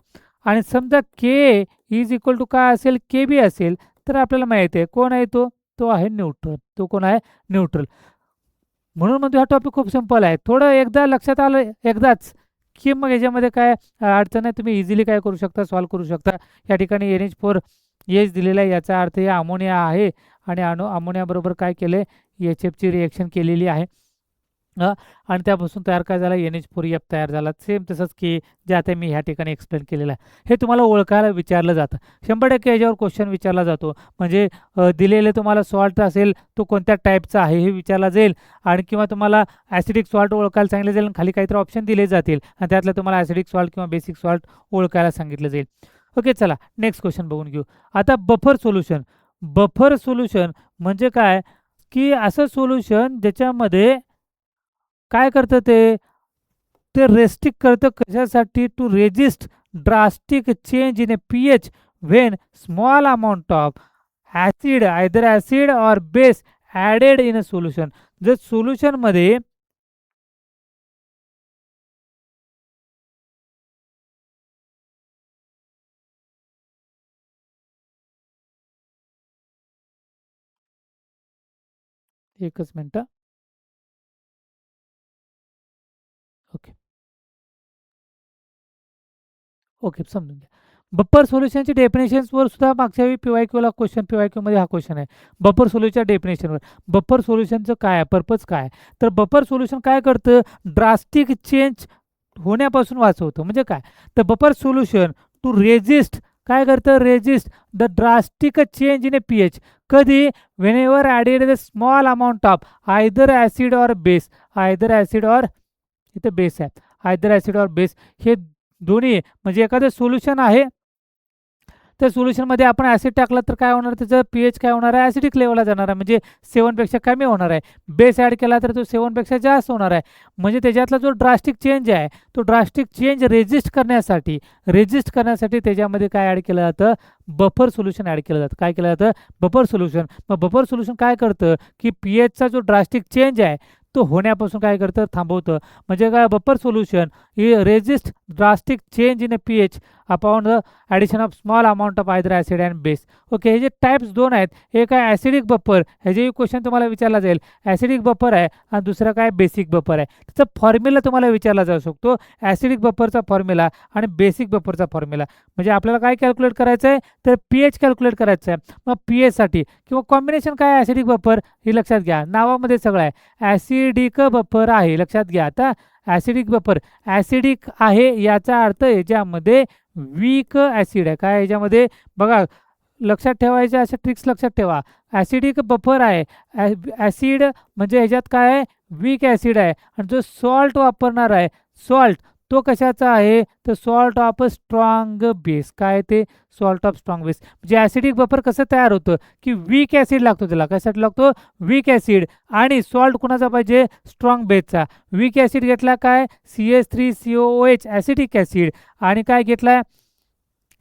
आणि समजा के इज इक्वल टू काय असेल, के बी असेल, तर आपल्याला माहिती आहे कोण आहे तो, तो आहे न्यूट्रल. तो कोण आहे, न्यूट्रल. म्हणून म्हणजे हा टॉपिक खूप सिंपल आहे. थोडं एकदा लक्षात आलं एकदाच की मग याच्यामध्ये काय अडचण आहे, तुम्ही इझिली काय करू शकता, सॉल्व्ह करू शकता. या ठिकाणी NH4 एच दिलेला आहे, याचा अर्थ हे अमोनिया आहे आणि अमोनियाबरोबर काय केलं आहे, HFची रिएक्शन केलेली आहे. आणि त्यापासून तयार काय झाला, NH4F तयार झाला. सेम तसंच की जे आता मी ह्या ठिकाणी एक्सप्लेन केलेलं आहे. हे तुम्हाला ओळखायला विचारलं जातं. 100% याच्यावर क्वेश्चन विचारला जातो. म्हणजे दिलेले तुम्हाला सॉल्ट असेल तो कोणत्या टाईपचा आहे हे विचारला जाईल, आणि किंवा तुम्हाला ॲसिडिक सॉल्ट ओळखायला सांगितलं जाईल. खाली काहीतरी ऑप्शन दिले जातील आणि त्यातलं तुम्हाला ॲसिडिक सॉल्ट किंवा बेसिक सॉल्ट ओळखायला सांगितलं जाईल. ओके, चला नेक्स्ट क्वेश्चन बघून घेऊ. आता बफर सोल्युशन. बफर सोल्युशन म्हणजे काय, की असं सोल्युशन ज्याच्यामध्ये काय करतं ते रेस्ट्रिक्ट करतं कशासाठी, to resist drastic change in a pH when small amount of acid, either acid or base added in a solution. जर सोल्युशनमध्ये एकच मिनटं. ओके ओके, समजून घ्या. बफर सोल्युशनची डेफिनेशन्सवर सुद्धा मागच्या वेळी PYQला क्वेश्चन, PYQमध्ये हा क्वेश्चन आहे. बफर सोल्युशनच्या डेफिनेशनवर. बफर सोल्युशनचं काय आहे, पर्पज काय आहे, तर बफर सोल्युशन काय करतं, ड्रास्टिक चेंज होण्यापासून वाचवतं. म्हणजे काय, तर बफर सोल्युशन टू रेजिस्ट काय करतं, resist the drastic change in a pH. कधी, whenever added the small amount of either acid or base, either acid or, इथे बेस आहे, आयदर ॲसिड ऑर बेस, हे दोन्ही. म्हणजे एखादं सोल्युशन आहे, त्या सोल्युशनमध्ये आपण ॲसिड टाकला तर काय होणार, त्याचं pH काय होणार आहे, ॲसिडिक लेवलला जाणार आहे, म्हणजे 7पेक्षा कमी होणार आहे. बेस ॲड केला तर तो 7पेक्षा जास्त होणार आहे. म्हणजे त्याच्यातला जो ड्रास्टिक चेंज आहे, तो ड्रास्टिक चेंज रेजिस्ट करण्यासाठी त्याच्यामध्ये काय ॲड केलं जातं, बफर सोल्युशन ॲड केलं जातं. काय केलं जातं, बफर सोल्युशन. मग बफर सोल्युशन काय करतं, की pHचा जो ड्रास्टिक चेंज आहे तो होण्यापासून काय करतं, थांबवतं. म्हणजे काय, buffer solution he resist drastic change in a pH upon the addition of small amount of either acid and base. Okay, हे जे टाईप्स दोन आहेत, एक आहे ॲसिडिक बफर, ह्याचे क्वेश्चन तुम्हाला विचारला जाईल. ॲसिडिक बफर आहे आणि दुसरा काय, बेसिक बफर आहे. त्याचा फॉर्म्युला तुम्हाला विचारला जाऊ शकतो, ॲसिडिक बफरचा फॉर्म्युला आणि बेसिक बफरचा फॉर्म्युला. म्हणजे आपल्याला काय कॅल्क्युलेट करायचं आहे, तर pH कॅल्क्युलेट करायचं आहे. मग pHसाठी किंवा कॉम्बिनेशन काय, ॲसिडिक बफर हे लक्षात घ्या, नावामध्ये सगळं आहे. ॲसिडिक बफर आहे, लक्षात घ्या. आता ॲसिडिक बफर, ॲसिडिक आहे याचा अर्थ याच्यामध्ये वीक ॲसिड आहे. काय याच्यामध्ये बघा, लक्षात ठेवायच्या अशा ट्रिक्स लक्षात ठेवा. ॲसिडिक बफर आहे, ॲसिड म्हणजे ह्याच्यात काय आहे, वीक ॲसिड आहे. आणि जो सॉल्ट वापरणार आहे, सॉल्ट तो कशाचा आहे, तर salt of a strong base. काय ते, सॉल्ट ऑफ स्ट्रॉंग बेस. म्हणजे ॲसिडिक बफर कसं तयार होतं, की वीक ॲसिड लागतो त्याला. कशासाठी लागतो, वीक ॲसिड. आणि सॉल्ट कुणाचा पाहिजे, स्ट्रॉंग बेसचा. वीक ॲसिड घेतला काय, CH3COOH ॲसिडिक ॲसिड. आणि काय घेतला,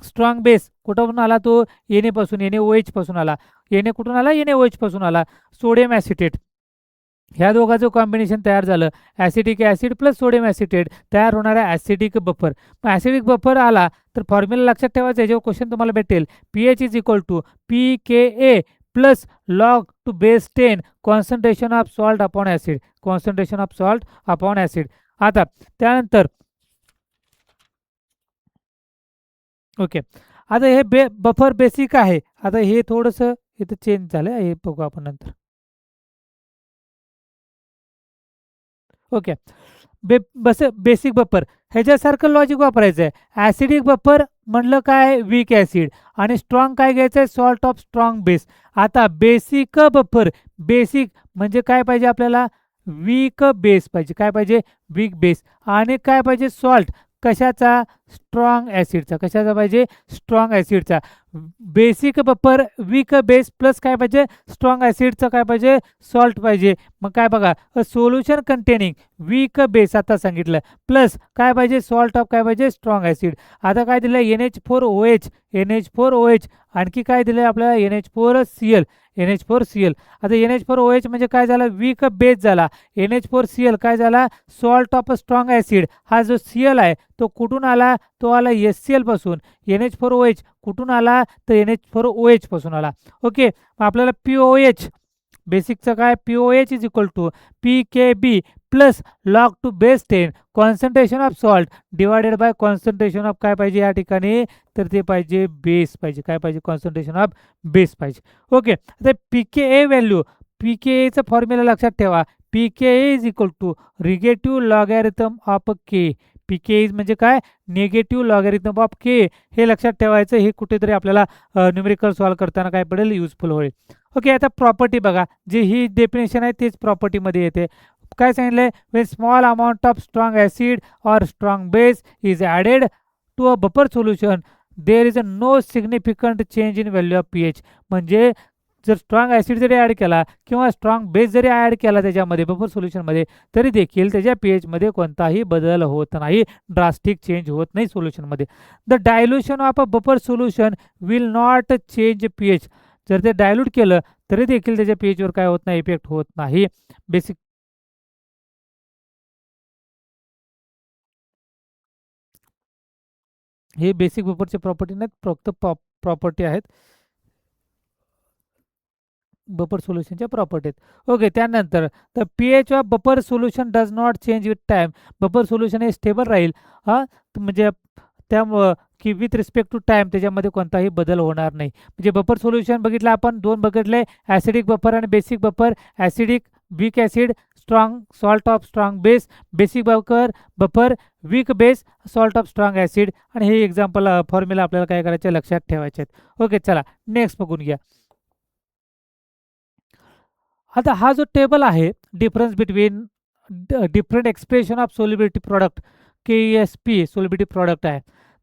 स्ट्रॉंग बेस. कुठून आला तो, Na पासून, NaOH पासून आला. Na कुठून आला, NaOH पासून आला. Sodium acetate. ह्या दोघांचं कॉम्बिनेशन तयार झालं, acidic acid plus sodium acetate तयार होणारा ॲसिडिक बफर. मग ॲसिडिक बफर आला तर फॉर्म्युला लक्षात ठेवायचा, याच्यावर क्वेश्चन तुम्हाला भेटेल. pH is equal to pKa plus log to base 10 concentration of salt upon acid, concentration of salt upon acid. आता त्यानंतर ओके, आता हे बफर बेसिक आहे. आता हे थोडंसं इथं चेंज झालं, हे बघू आपण नंतर. ओके, बेसिक बफर ह्याच्यासारखं लॉजिक वापरायचं आहे. ॲसिडिक बफर म्हणलं काय, वीक ॲसिड, आणि स्ट्रॉंग काय घ्यायचं आहे, सॉल्ट ऑफ स्ट्रॉंग बेस. आता बेसिक बफर, बेसिक म्हणजे काय पाहिजे आपल्याला, वीक बेस पाहिजे. काय पाहिजे, वीक बेस. आणि काय पाहिजे, सॉल्ट कशाचा, स्ट्रॉंग ॲसिडचा. कशाचा पाहिजे, स्ट्रॉंग ॲसिडचा. Basic buffer, weak base plus काय पाहिजे, स्ट्रॉंग ॲसिडचं काय पाहिजे, सॉल्ट पाहिजे. मग काय बघा, सोल्युशन कंटेनिंग वीक बेस आता सांगितलं, प्लस काय पाहिजे, सॉल्ट ऑफ काय पाहिजे, स्ट्रॉंग ॲसिड. आता काय दिलं, NH4OH, NH4OH. आणखी काय दिलं आपल्याला, NH4Cl, NH4Cl. आता NH4OH म्हणजे काय झाला, वीक बेस झाला. NH4Cl काय झाला, सॉल्ट ऑफ स्ट्रॉंग ॲसिड. हा जो Cl आहे तो कुठून आला, आला? तो आला HCl पासून. NH4OH कुठून आला? तर NH4OH पासून आला. ओके, मग आपल्याला POH बेसिकचं काय? POH is equal to PKB plus log to base 10 concentration of salt divided by concentration of काय पाहिजे या ठिकाणी? तर ते पाहिजे बेस पाहिजे. काय पाहिजे? कॉन्सन्ट्रेशन ऑफ बेस पाहिजे. ओके, आता pKa व्हॅल्यू, pKaचं फॉर्म्युला लक्षात ठेवा. pKa is equal to negative logarithm of K. pKa म्हणजे काय? Negative logarithm of K. हे लक्षात ठेवायचं. हे कुठेतरी आपल्याला न्यूमेरिकल सॉल्व करताना काय पडेल? युजफुल होईल. ओके, आता प्रॉपर्टी बघा. जी ही डेफिनेशन आहे तेच प्रॉपर्टीमध्ये येते. काय सांगितलंय? When small amount of strong acid or strong base is added to a buffer solution there is a no significant change in value of pH. म्हणजे जर स्ट्रॉंग ॲसिड जरी ॲड केला किंवा स्ट्रॉंग बेस जरी ॲड केला त्याच्यामध्ये buffer सोल्युशनमध्ये, तरी देखील त्याच्या pHमध्ये कोणताही बदल होत नाही. ड्रास्टिक चेंज होत नाही सोल्युशनमध्ये. The dilution of a buffer solution will not change pH. जर ते डायल्यूट केलं तरी देखील त्याच्या pHवर काय होत नाही? इफेक्ट होत नाही. बेसिक हे बेसिक बफरचे प्रॉपर्टी नाहीत, फक्त प्रॉपर्टी आहेत. बफर सोल्युशनच्या प्रॉपर्टी आहेत. ओके, त्यानंतर तर pH of buffer solution does not change with time. Buffer solution हे स्टेबल राहील. म्हणजे त्यामुळं की विथ रिस्पेक्ट टू टाइम त्याच्यामध्ये कोणताही बदल होणार नाही. म्हणजे बफर सोल्युशन बघितलं आपण, दोन बघितले, ॲसिडिक बफर आणि basic buffer. Acidic weak acid, strong salt of strong base. Basic buffer weak base, salt of strong acid. आणि हे एक्झाम्पल फॉर्म्युला आपल्याला काय करायचे? लक्षात ठेवायचे आहेत. ओके, चला नेक्स्ट बघून घ्या. आता हा जो टेबल आहे, difference between different expression of solubility product, KSP solubility product आहे.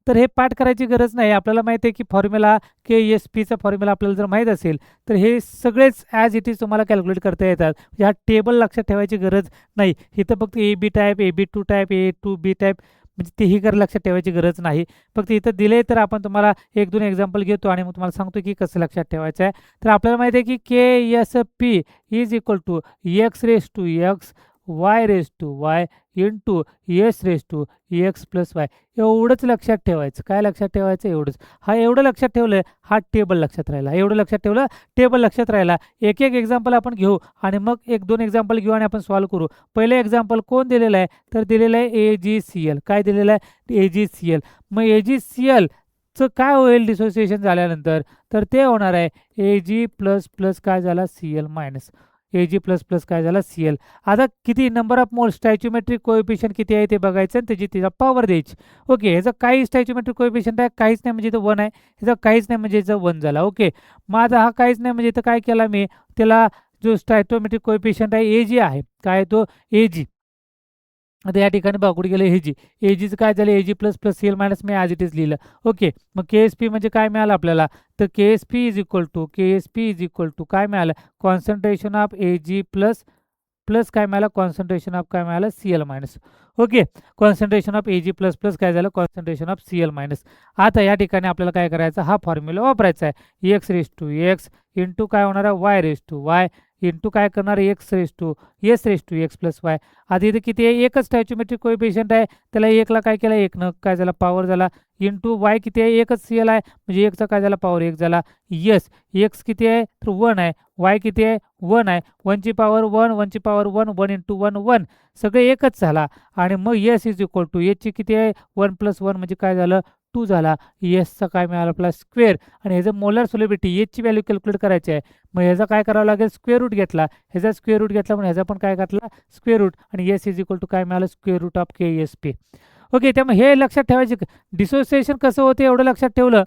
तर हे पाठ करायची गरज नाही. आपल्याला माहिती आहे की फॉर्म्युला KSPचा फॉर्म्युला आपल्याला जर माहीत असेल तर हे सगळेच ॲज इट इज तुम्हाला कॅल्क्युलेट करता येतात. ह्या टेबल लक्षात ठेवायची गरज नाही. इथं फक्त AB type, AB2 type, A2B type म्हणजे तेही लक्षात ठेवायची गरज नाही. फक्त इथं दिले तर आपण तुम्हाला 1-2 एक्झाम्पल घेतो आणि मग तुम्हाला सांगतो की कसं लक्षात ठेवायचं आहे. तर आपल्याला माहिती आहे की KSP is equal to X⁻X Y⁻Y into S⁻X plus Y. एवढंच लक्षात ठेवायचं. काय लक्षात ठेवायचं? एवढंच. एवढं लक्षात ठेवलं, हा टेबल लक्षात राहिला. एवढं लक्षात ठेवलं, टेबल लक्षात राहिला. एक एक एक्झाम्पल आपण घेऊ आणि मग 1-2 एक्झाम्पल घेऊ आणि आपण सॉल्व्ह करू. पहिलं एक्झाम्पल कोण दिलेलं आहे? तर दिलेलं आहे AgCl. काय दिलेलं आहे? AgCl. मग AgClचं काय होईल डिसोसिएशन झाल्यानंतर? तर ते होणार आहे Ag प्लस प्लस काय झाला? Cl minus. Ag plus plus काय झाला? Cl. आता किती नंबर ऑफ मोल स्टॅच्यूमेट्रिक कोएफिशियंट किती आहे ते बघायचं आणि त्याची पॉवर द्यायची. ओके, ह्याचं काही स्टॅच्यूमेट्रिक कोएफिशियंट आहे? काहीच नाही म्हणजे इथं 1 आहे. ह्याचं काहीच नाही म्हणजे इथं 1 झाला. ओके, मग आता हा काहीच नाही म्हणजे इथं काय केला मी? त्याला जो स्टॅच्यूमेट्रिक कोएफिशियंट आहे Ag आहे. काय तो? Ag. आता या ठिकाणी कुठे गेलं? Agचं काय झालं? Ag plus plus Cl minus me as it is लिहिलं. ओके, मग KSP म्हणजे काय मिळालं आपल्याला? तर KSP इज इक्वल टू काय मिळालं? Concentration of Ag plus plus काय मिळालं? कॉन्सन्ट्रेशन ऑफ काय मिळालं? Cl minus. Okay, concentration of Ag plus plus काय झालं? Concentration of Cl minus. आता या ठिकाणी आपल्याला काय करायचं? हा फॉर्म्युला वापरायचा आहे. X⁻X इंटू काय होणार आहे? Y⁻Y इंटू काय करणार? S⁻X plus Y. आधी इथे किती आहे? एकच स्टॅच्यूमेट्रिक कोएफिशियंट आहे. त्याला 1ला काय केलं? 1नं काय झाला? पॉवर झाला. इंटू Y किती आहे? एकच Cl आहे म्हणजे 1चा काय झाला? पॉवर 1 झाला. X किती आहे? तर 1 आहे. Y किती आहे? 1 आहे. 1ची पॉवर 1, 1ची पॉवर 1, 1 इंटू 1 1. सगळे एकच झाला. आणि मग S इज इक्वल टू Hची किती आहे? 1 प्लस 1 म्हणजे काय झालं? 2 झाला. Sचा काय मिळाला आपला? स्क्वेअर. आणि ह्याचं मोलर सोल्युबिलिटी Hची व्हॅल्यू कॅल्क्युलेट करायची आहे. मग ह्याचा काय करावं लागेल? स्क्वेअर रूट घेतला. ह्याचा स्क्वेअर रूट घेतला म्हणून ह्याचा पण काय घातला? Square root. आणि S इज इक्वल टू काय मिळालं? Square root of KSP. Okay, त्यामुळे हे लक्षात ठेवायचे. डिसोसिएशन कसं होते एवढं लक्षात ठेवलं,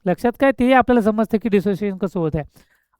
लक्षात काय तेही आपल्याला समजतं की डिसोसिएशन कसं होत आहे.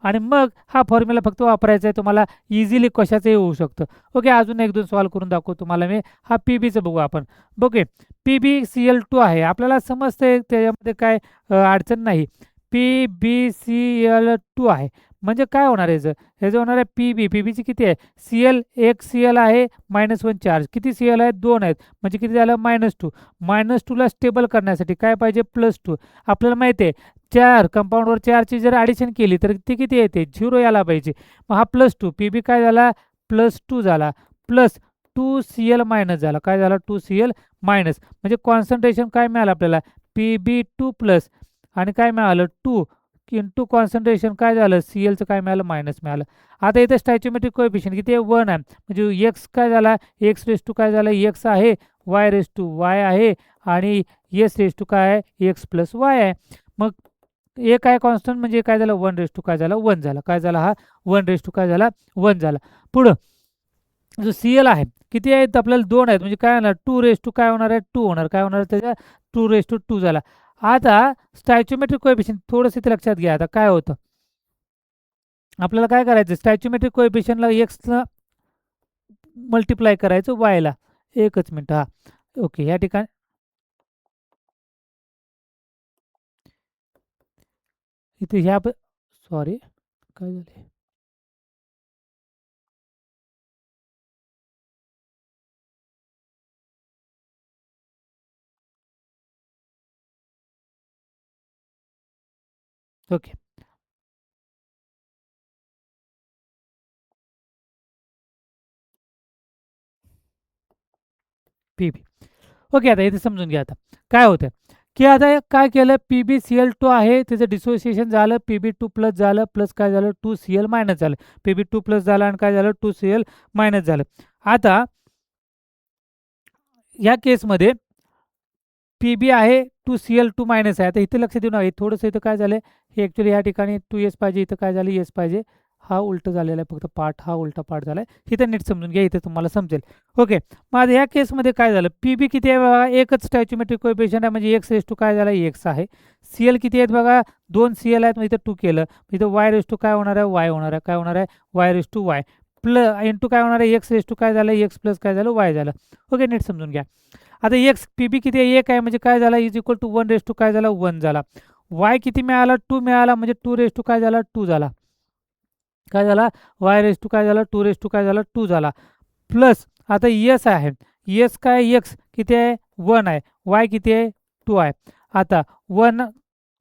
आणि मग हा फॉर्म्युला फक्त वापरायचा आहे. तुम्हाला इझिली कशाचंही होऊ शकतं. ओके, अजून 1-2 सॉल्व्ह करून दाखवतो तुम्हाला मी. हा PBचं बघू आपण. ओके, PbCl2 आहे. आपल्याला समजतंय त्याच्यामध्ये काय अडचण नाही. PbCl2 आहे म्हणजे काय होणार आहे? ह्याचं होणार आहे PBची किती आहे? Cl 1 Cl आहे -1 चार्ज. किती Cl आहेत? 2 आहेत. म्हणजे किती झालं? -2. -2ला स्टेबल करण्यासाठी काय पाहिजे? +2. आपल्याला माहिती आहे 4 कंपाऊंडवर 4ची जर ॲडिशन केली तर ते किती येते? 0 यायला पाहिजे. मग हा +2. PB काय झाला? +2 झाला. प्लस 2Cl मायनस झाला. काय झाला? 2Cl minus. म्हणजे कॉन्सन्ट्रेशन काय मिळालं आपल्याला? Pb2 प्लस आणि काय मिळालं? 2 इंटू कॉन्सन्ट्रेशन काय झालं? Clचं काय मिळालं? मायनस मिळालं. आता इथे स्टॅच्यूमेट्रिक कोएफिशियंट किती आहे? 1 आहे. म्हणजे एक्स काय झाला? एक्स रेस टू काय झाला? एक्स आहे. वाय रेस टू वाय आहे. आणि एस रेस टू काय आहे? एक्स प्लस वाय आहे. मग ए काय कॉन्स्टंट म्हणजे काय झालं? 1 रेस टू काय झाला? 1 झाला. काय झाला हा? 1 रेस टू काय झाला? 1 झाला. पुढं जो Cl आहे किती आहेत? आपल्याला 2 आहेत. म्हणजे काय होणार? 2 रेस टू काय होणार आहे? 2 होणार. काय होणार त्याच्या? 2 रेस टू 2 झाला. आता स्टॅच्यूमेट्रिक कोएफिशियंट थोडंसं इथे लक्षात घ्या. आता काय होतं? आपल्याला काय करायचं? स्टॅच्यूमेट्रिक कोएफिशियंटला एक्सला मल्टिप्लाय करायचं वायला. एकच मिनिट. हा ओके. या ठिकाणी इथे ह्या सॉरी काय झाले? ओके. पीबी. ओके. आता इथे समजून घ्या. आता काय होतं की आता काय केलं? PbCl2 आहे. त्याचं डिसोसिएशन झालं. Pb2 प्लस झालं. प्लस काय झालं? 2Cl मायनस झालं. Pb2 प्लस झालं आणि काय झालं? 2Cl मायनस झालं. आता या केसमध्ये Pb आहे. 2Cl2 मायनस आहे. आता इथे लक्ष देऊ नका. थोडंसं इथं काय झालं? हे ॲक्च्युअली या ठिकाणी 2s पाहिजे. इथं काय झालं? s पाहिजे. हा उलटं झालेला आहे. फक्त पार्ट हा उलटा पार्ट झाला आहे. इथं नीट समजून घ्या. इथे तुम्हाला समजेल. ओके. मग आता या केसमध्ये काय झालं? Pb किती आहे बघा? एकच स्टॅच्यूमेट्रिक कोएफिशियंट आहे. म्हणजे एक्स रेस टू काय झाला? एक्स आहे. Cl किती आहेत बघा? 2 Cl आहेत. मग इथं 2 केलं. इथं वाय रेस टू काय होणार आहे? वाय होणार आहे. काय होणार आहे? Y raise to Y plus into काय होणार आहे? एक्स रेस टू काय झालं? एक्स प्लस काय झालं? वाय झालं. ओके. नीट समजून घ्या. आता एक्स Pb किती आहे? 1 आहे. म्हणजे काय झाला? Is equal to 1 raise to काय झाला? 1 झाला. वाय किती मिळाला? 2 मिळाला. म्हणजे 2 रेस टू काय झाला? 2 झाला. काय झाला? वाय रेस टू काय झाला? 2 रेस टू काय झाला? 2 झाला. प्लस आता यस आहे. यस काय? एक्स किती आहे? 1 आहे. वाय किती आहे? 2 आहे. आता 1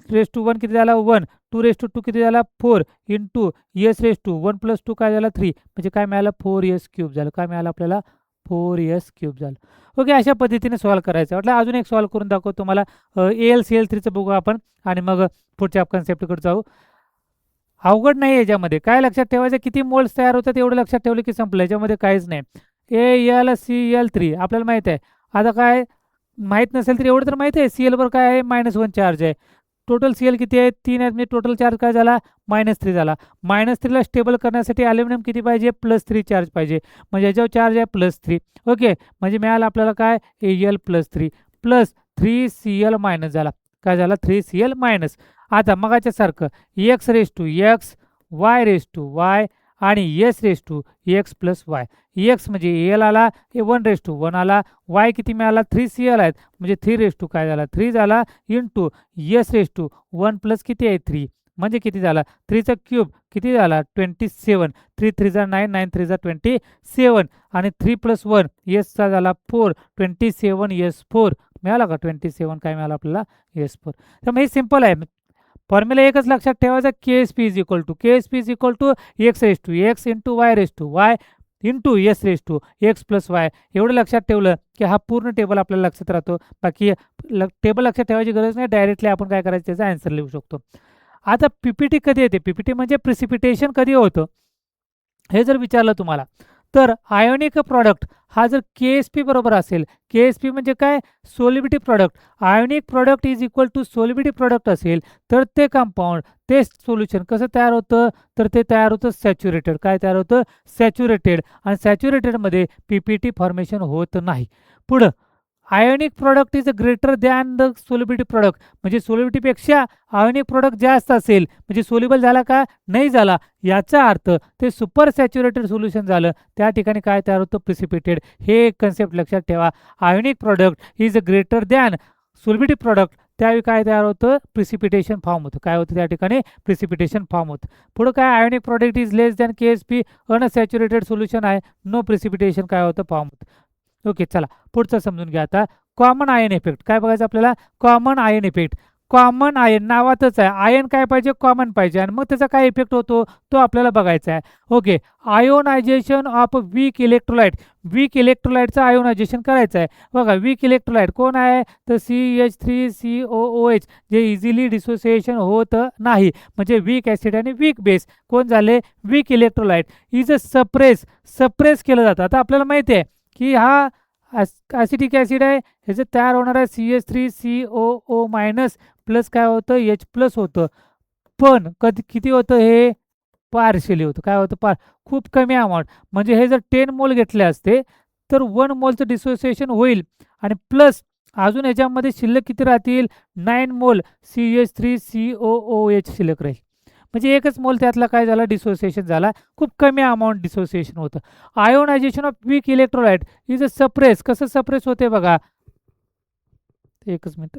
रेस टू 1 किती झाला? 1. 2 रेस टू 2 किती झाला? 4 into S raise to 1 plus 2 काय झाला? 3. म्हणजे काय मिळालं? 4s क्यूब झालं. काय मिळालं आपल्याला? 4s क्यूब झालं. ओके. अशा पद्धतीने सॉल्व्ह करायचं. म्हटलं अजून एक सॉल्व्ह करून दाखवतो तुम्हाला. AlCl3चं बघू आपण आणि मग पुढच्या कन्सेप्टकडे जाऊ. अवघड नाही याच्यामध्ये. काय लक्षात ठेवायचं? किती मोल्स तयार होतात एवढं लक्षात ठेवलं की संपलं. याच्यामध्ये काहीच नाही. AlCl3 आपल्याला माहिती आहे. आता काय माहीत नसेल तर एवढं तर माहिती आहे Cl वर काय आहे? -1 चार्ज आहे. टोटल Cl किती आहे? 3 आहेत. म्हणजे टोटल चार्ज काय झाला? -3 झाला. -3ला स्टेबल करण्यासाठी ॲल्युमिनियम किती पाहिजे? +3 चार्ज पाहिजे. म्हणजे याच्यावर चार्ज आहे +3. ओके. म्हणजे मिळालं आपल्याला काय? Al+3 प्लस 3Cl मायनस झाला. काय झाला? 3Cl minus. आता मगाच्यासारखं x raise to x, y raise to y आणि s raise to x plus y. X म्हणजे एल आला, 1 रेस टू 1 आला. वाय किती मिळाला? 3Cl आहेत. म्हणजे 3 रेस टू काय झाला? 3 झाला into S raise to 1 plus किती आहे? 3. म्हणजे किती झाला? 3चा क्यूब किती झाला? 27. 3 3 जा 9, 9 3 जा 27 आणि 3 प्लस 1 एसचा झाला 4. 27s4 मिळाला का? 27 काय मिळालं आपल्याला? s4. तर हे सिंपल आहे. फॉर्म्युला एकच लक्षात ठेवायचा. KSP is equal to X raise to X into Y raise to Y into S raise to x plus Y. एवढं लक्षात ठेवलं की हा पूर्ण टेबल आपल्याला लक्षात राहतो. बाकी टेबल लक्षात ठेवायची गरज नाही. डायरेक्टली आपण काय करायचं? त्याचा आन्सर लिहू शकतो. आता PPT कधी येते? PPT म्हणजे प्रिसिपिटेशन कधी होतं हे जर विचारलं तुम्हाला तर आयोनिक प्रॉडक्ट हा जर KSP बरोबर असेल, KSP म्हणजे काय? Solubility product. Ionic product is equal to solubility product असेल तर ते कंपाऊंड, ते सोल्युशन कसं तयार होतं? तर ते तयार होतं सॅच्युरेटेड. काय तयार होतं? सॅच्युरेटेड. आणि सॅच्युरेटेडमध्ये PPT फॉर्मेशन होत नाही. पुढं ionic product is greater than the solubility product. म्हणजे सोलिबिलिटीपेक्षा आयोनिक प्रॉडक्ट जास्त असेल म्हणजे सोल्युबल झाला का? नाही झाला. याचा अर्थ ते सुपर सॅच्युरेटेड सोल्युशन झालं. त्या ठिकाणी काय तयार होतं? प्रिसिपिटेड. हे कन्सेप्ट लक्षात ठेवा. Ionic product is greater than solubility product. त्यावेळी काय तयार होतं? प्रिसिपिटेशन फॉर्म होतं. काय होतं त्या ठिकाणी? प्रिसिपिटेशन फॉर्म होतं. पुढं काय? Ionic product is less than KSP. Unsaturated solution आहे. नो प्रिसिपिटेशन काय होतं? फॉर्म होतं. ओके. चला पुढचं समजून घ्या. आता कॉमन आयन इफेक्ट. काय बघायचं आपल्याला? Common ion effect. Common ion नावातच आहे. आयन काय पाहिजे? कॉमन पाहिजे. आणि मग त्याचा काय इफेक्ट होतो तो आपल्याला बघायचा आहे. Okay. Ionization of weak electrolyte. Weak इलेक्ट्रोलाइटचं आयोनायझेशन करायचं आहे. बघा वीक इलेक्ट्रोलाइट कोण आहे? तर CH3COOH जे इझिली डिसोसिएशन होत नाही. म्हणजे वीक ॲसिड आणि वीक बेस कोण झाले? Weak electrolyte is a suppress केलं जातं. आता आपल्याला माहिती आहे की हा ॲसिटिक ॲसिड आहे. ह्याचं तयार होणार आहे CH3COO मायनस प्लस काय होतं? H प्लस होतं. पण कधी किती होतं हे? पार्शियली होतं. काय होतं? खूप कमी अमाऊंट. म्हणजे हे जर 10 मोल घेतले असते तर 1 मोलचं डिसोसिएशन होईल आणि प्लस अजून ह्याच्यामध्ये शिल्लक किती राहतील? 9 मोल CH3COOH शिल्लक राहील. म्हणजे एकच मोल त्यातला काय झाला? डिसोसिएशन झाला. खूप कमी अमाऊंट डिसोसिएशन होतं. Ionization of weak electrolyte is a suppress. कसं सप्रेस होते बघा. एकच minute.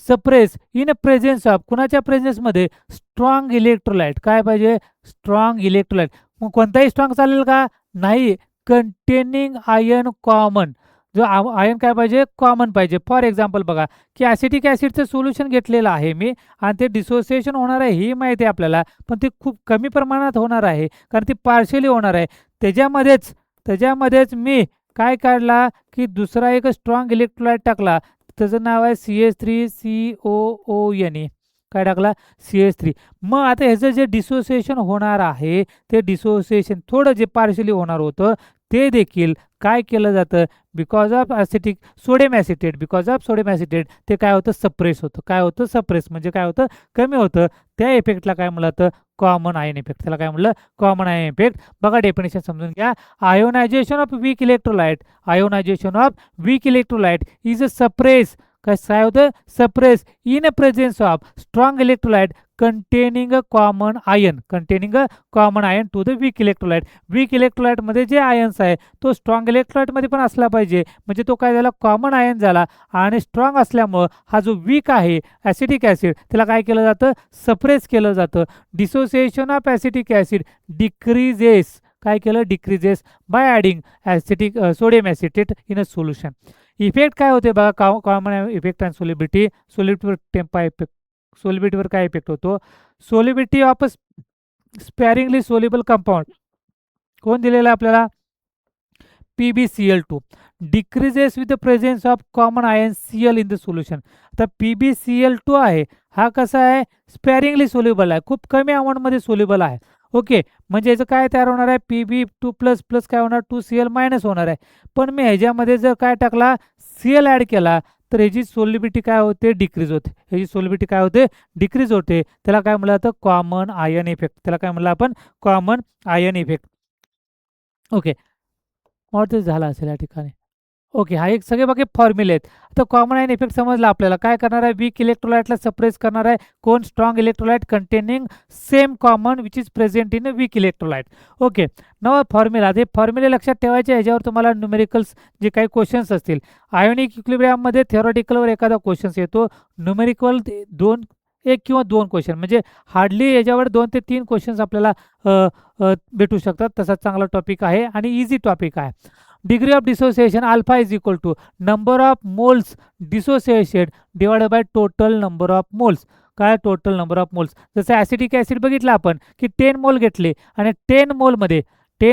Suppress in presence of कुणाच्या प्रेझेन्समध्ये? Strong electrolyte. काय पाहिजे? Strong electrolyte. मग कोणताही स्ट्रॉंग चालेल का? नाही. Containing ion common. जो आयन काय पाहिजे? कॉमन पाहिजे. फॉर एक्झाम्पल बघा की ॲसिटिक ॲसिडचं सोल्युशन घेतलेलं आहे मी आणि ते डिसोसिएशन होणार आहे ही माहिती आहे आपल्याला, पण ते खूप कमी प्रमाणात होणार आहे कारण ती पार्शियली होणार आहे. त्याच्यामध्येच मी काय काढला की दुसरा एक स्ट्रॉंग इलेक्ट्रोलाइट टाकला. त्याचं नाव आहे CH3COONE. काय टाकला? CH3. मग आता ह्याचं जे डिसोसिएशन होणार आहे ते डिसोसिएशन थोडं जे पार्शियली होणार होतं ते देखील काय केलं जातं? बिकॉज ऑफ सोडियम ॲसिटेट ते काय होतं? सप्रेस होतं. काय होतं? सप्रेस म्हणजे काय होतं? कमी होतं. त्या इफेक्टला काय म्हणलं जातं? Common ion effect. त्याला काय म्हणलं? Common ion effect. बघा डेफिनेशन समजून घ्या. Ionization of weak electrolyte is a suppress. काय होतं? Suppress in a presence of strong electrolyte containing a common ion to the weak electrolyte. Weak इलेक्ट्रोलाइटमध्ये जे आयन्स आहे तो स्ट्रॉंग इलेक्ट्रोलाइटमध्ये पण असला पाहिजे. म्हणजे तो काय झाला? कॉमन आयन झाला. आणि स्ट्रॉंग असल्यामुळं हा जो वीक आहे ॲसिटिक ॲसिड त्याला काय केलं जातं? सप्रेस केलं जातं. Dissociation of acetic acid decreases. काय केलं? Decreases by adding sodium acetate in a solution. Effect काय होते बघा? कॉमन इफेक्ट अँड सोलिबिलिटीवर काय इफेक्ट होतो? सोलिबिलिटी ऑफ स्पॅरिंगली सोल्युबल कंपाऊंड कोण दिलेला आहे आपल्याला? PbCl2 decreases with the presence of common ion Cl in the solution. आता PbCl2 आहे हा कसा आहे? स्पॅरिंगली सोल्युबल आहे. खूप कमी अमाऊंटमध्ये सोल्युबल आहे. ओके. म्हणजे याचं काय तयार होणार आहे? Pb2 प्लस प्लस काय होणार? 2Cl मायनस होणार आहे. पण मी ह्याच्यामध्ये जर काय टाकला? Cl ॲड केला तर ह्याची सोल्युबिलिटी काय होते? डिक्रीज होते. ह्याची सोल्युबिलिटी काय होते? डिक्रीज होते. त्याला काय म्हणलं जातं? Common ion effect. त्याला काय म्हणलं आपण? Common ion effect. ओके. वाटतं झाला असेल या ठिकाणी. ओके. हा एक सगळे बाकी फॉर्म्युले आहेत. आता कॉमन आयन इफेक्ट समजला आपल्याला. काय करणार आहे? वीक इलेक्ट्रोलाइटला सप्रेस करणार आहे. कोण? Strong electrolyte containing same common which is present in a weak electrolyte. Okay. नवा फॉर्म्युला. हे फॉर्म्युले लक्षात ठेवायचे. ह्याच्यावर तुम्हाला न्यूमेरिकल्स जे काही क्वेश्चन्स असतील. आयोनिक इक्विलिब्रियममध्ये थिओरिटिकलवर एखादा क्वेश्चन्स येतो. न्यूमेरिकल एक किंवा दोन क्वेश्चन म्हणजे हार्डली याच्यावर 2 ते 3 क्वेश्चन्स आपल्याला भेटू शकतात. तसा चांगला टॉपिक आहे आणि इझी टॉपिक आहे. Degree of dissociation alpha is equal to number of moles dissociation divided by total number of moles. काय? Total number of moles. जसं ॲसिटिक ॲसिड बघितलं आपण की 10 मोल घेतले आणि 10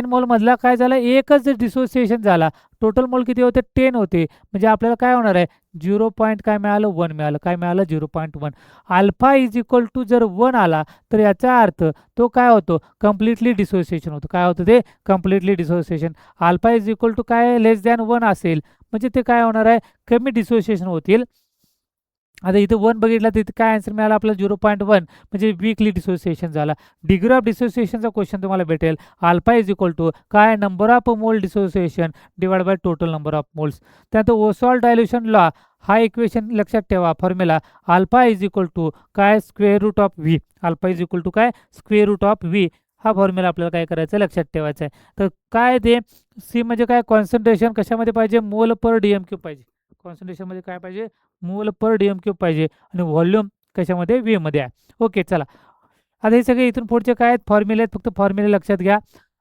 मोलमधला काय झाला? एकच डिसोसिएशन झाला. टोटल मोल किती होते? 10 होते. म्हणजे आपल्याला काय होणार आहे? 0. काय मिळालं? 1 मिळालं. काय मिळालं? 0.1. अल्फा इज इक्वल टू जर 1 आला तर याचा अर्थ तो काय होतो? कम्प्लिटली डिसोसिएशन होतो. काय होतं ते? Completely dissociation. Alpha is equal to काय? लेस दॅन 1 असेल म्हणजे ते काय होणार आहे? कमी डिसोसिएशन होतील. आता इथं 1 बघितला तर इथं काय आन्सर मिळाला आपल्याला? 0.1 म्हणजे वीकली डिसोसिएशन झाला. डिग्री ऑफ डिसोसिएशनचा क्वेश्चन तुम्हाला भेटेल. अल्फा इज इक्वल टू काय? Number of mole dissociation divide by total number of moles. त्यानंतर ओसॉल डायल्युशन लॉ हा इक्वेशन लक्षात ठेवा. Formula alpha is equal to काय? Square root of V. Alpha is equal to काय? Square root of V. हा formula आपल्याला काय करायचं? लक्षात ठेवायचा आहे. तर काय ते सी म्हणजे काय? कॉन्सन्ट्रेशन कशामध्ये पाहिजे? मोल पर डीएम क्यूब पाहिजे. कॉन्सन्ट्रेशनमध्ये काय पाहिजे? मोल पर डीएम क्यूब पाहिजे आणि व्हॉल्यूम कशामध्ये? व्हीमध्ये आहे. ओके. चला आता हे सगळे इथून पुढचे काय आहेत? फॉर्म्युले आहेत. फक्त फॉर्म्युले लक्षात घ्या.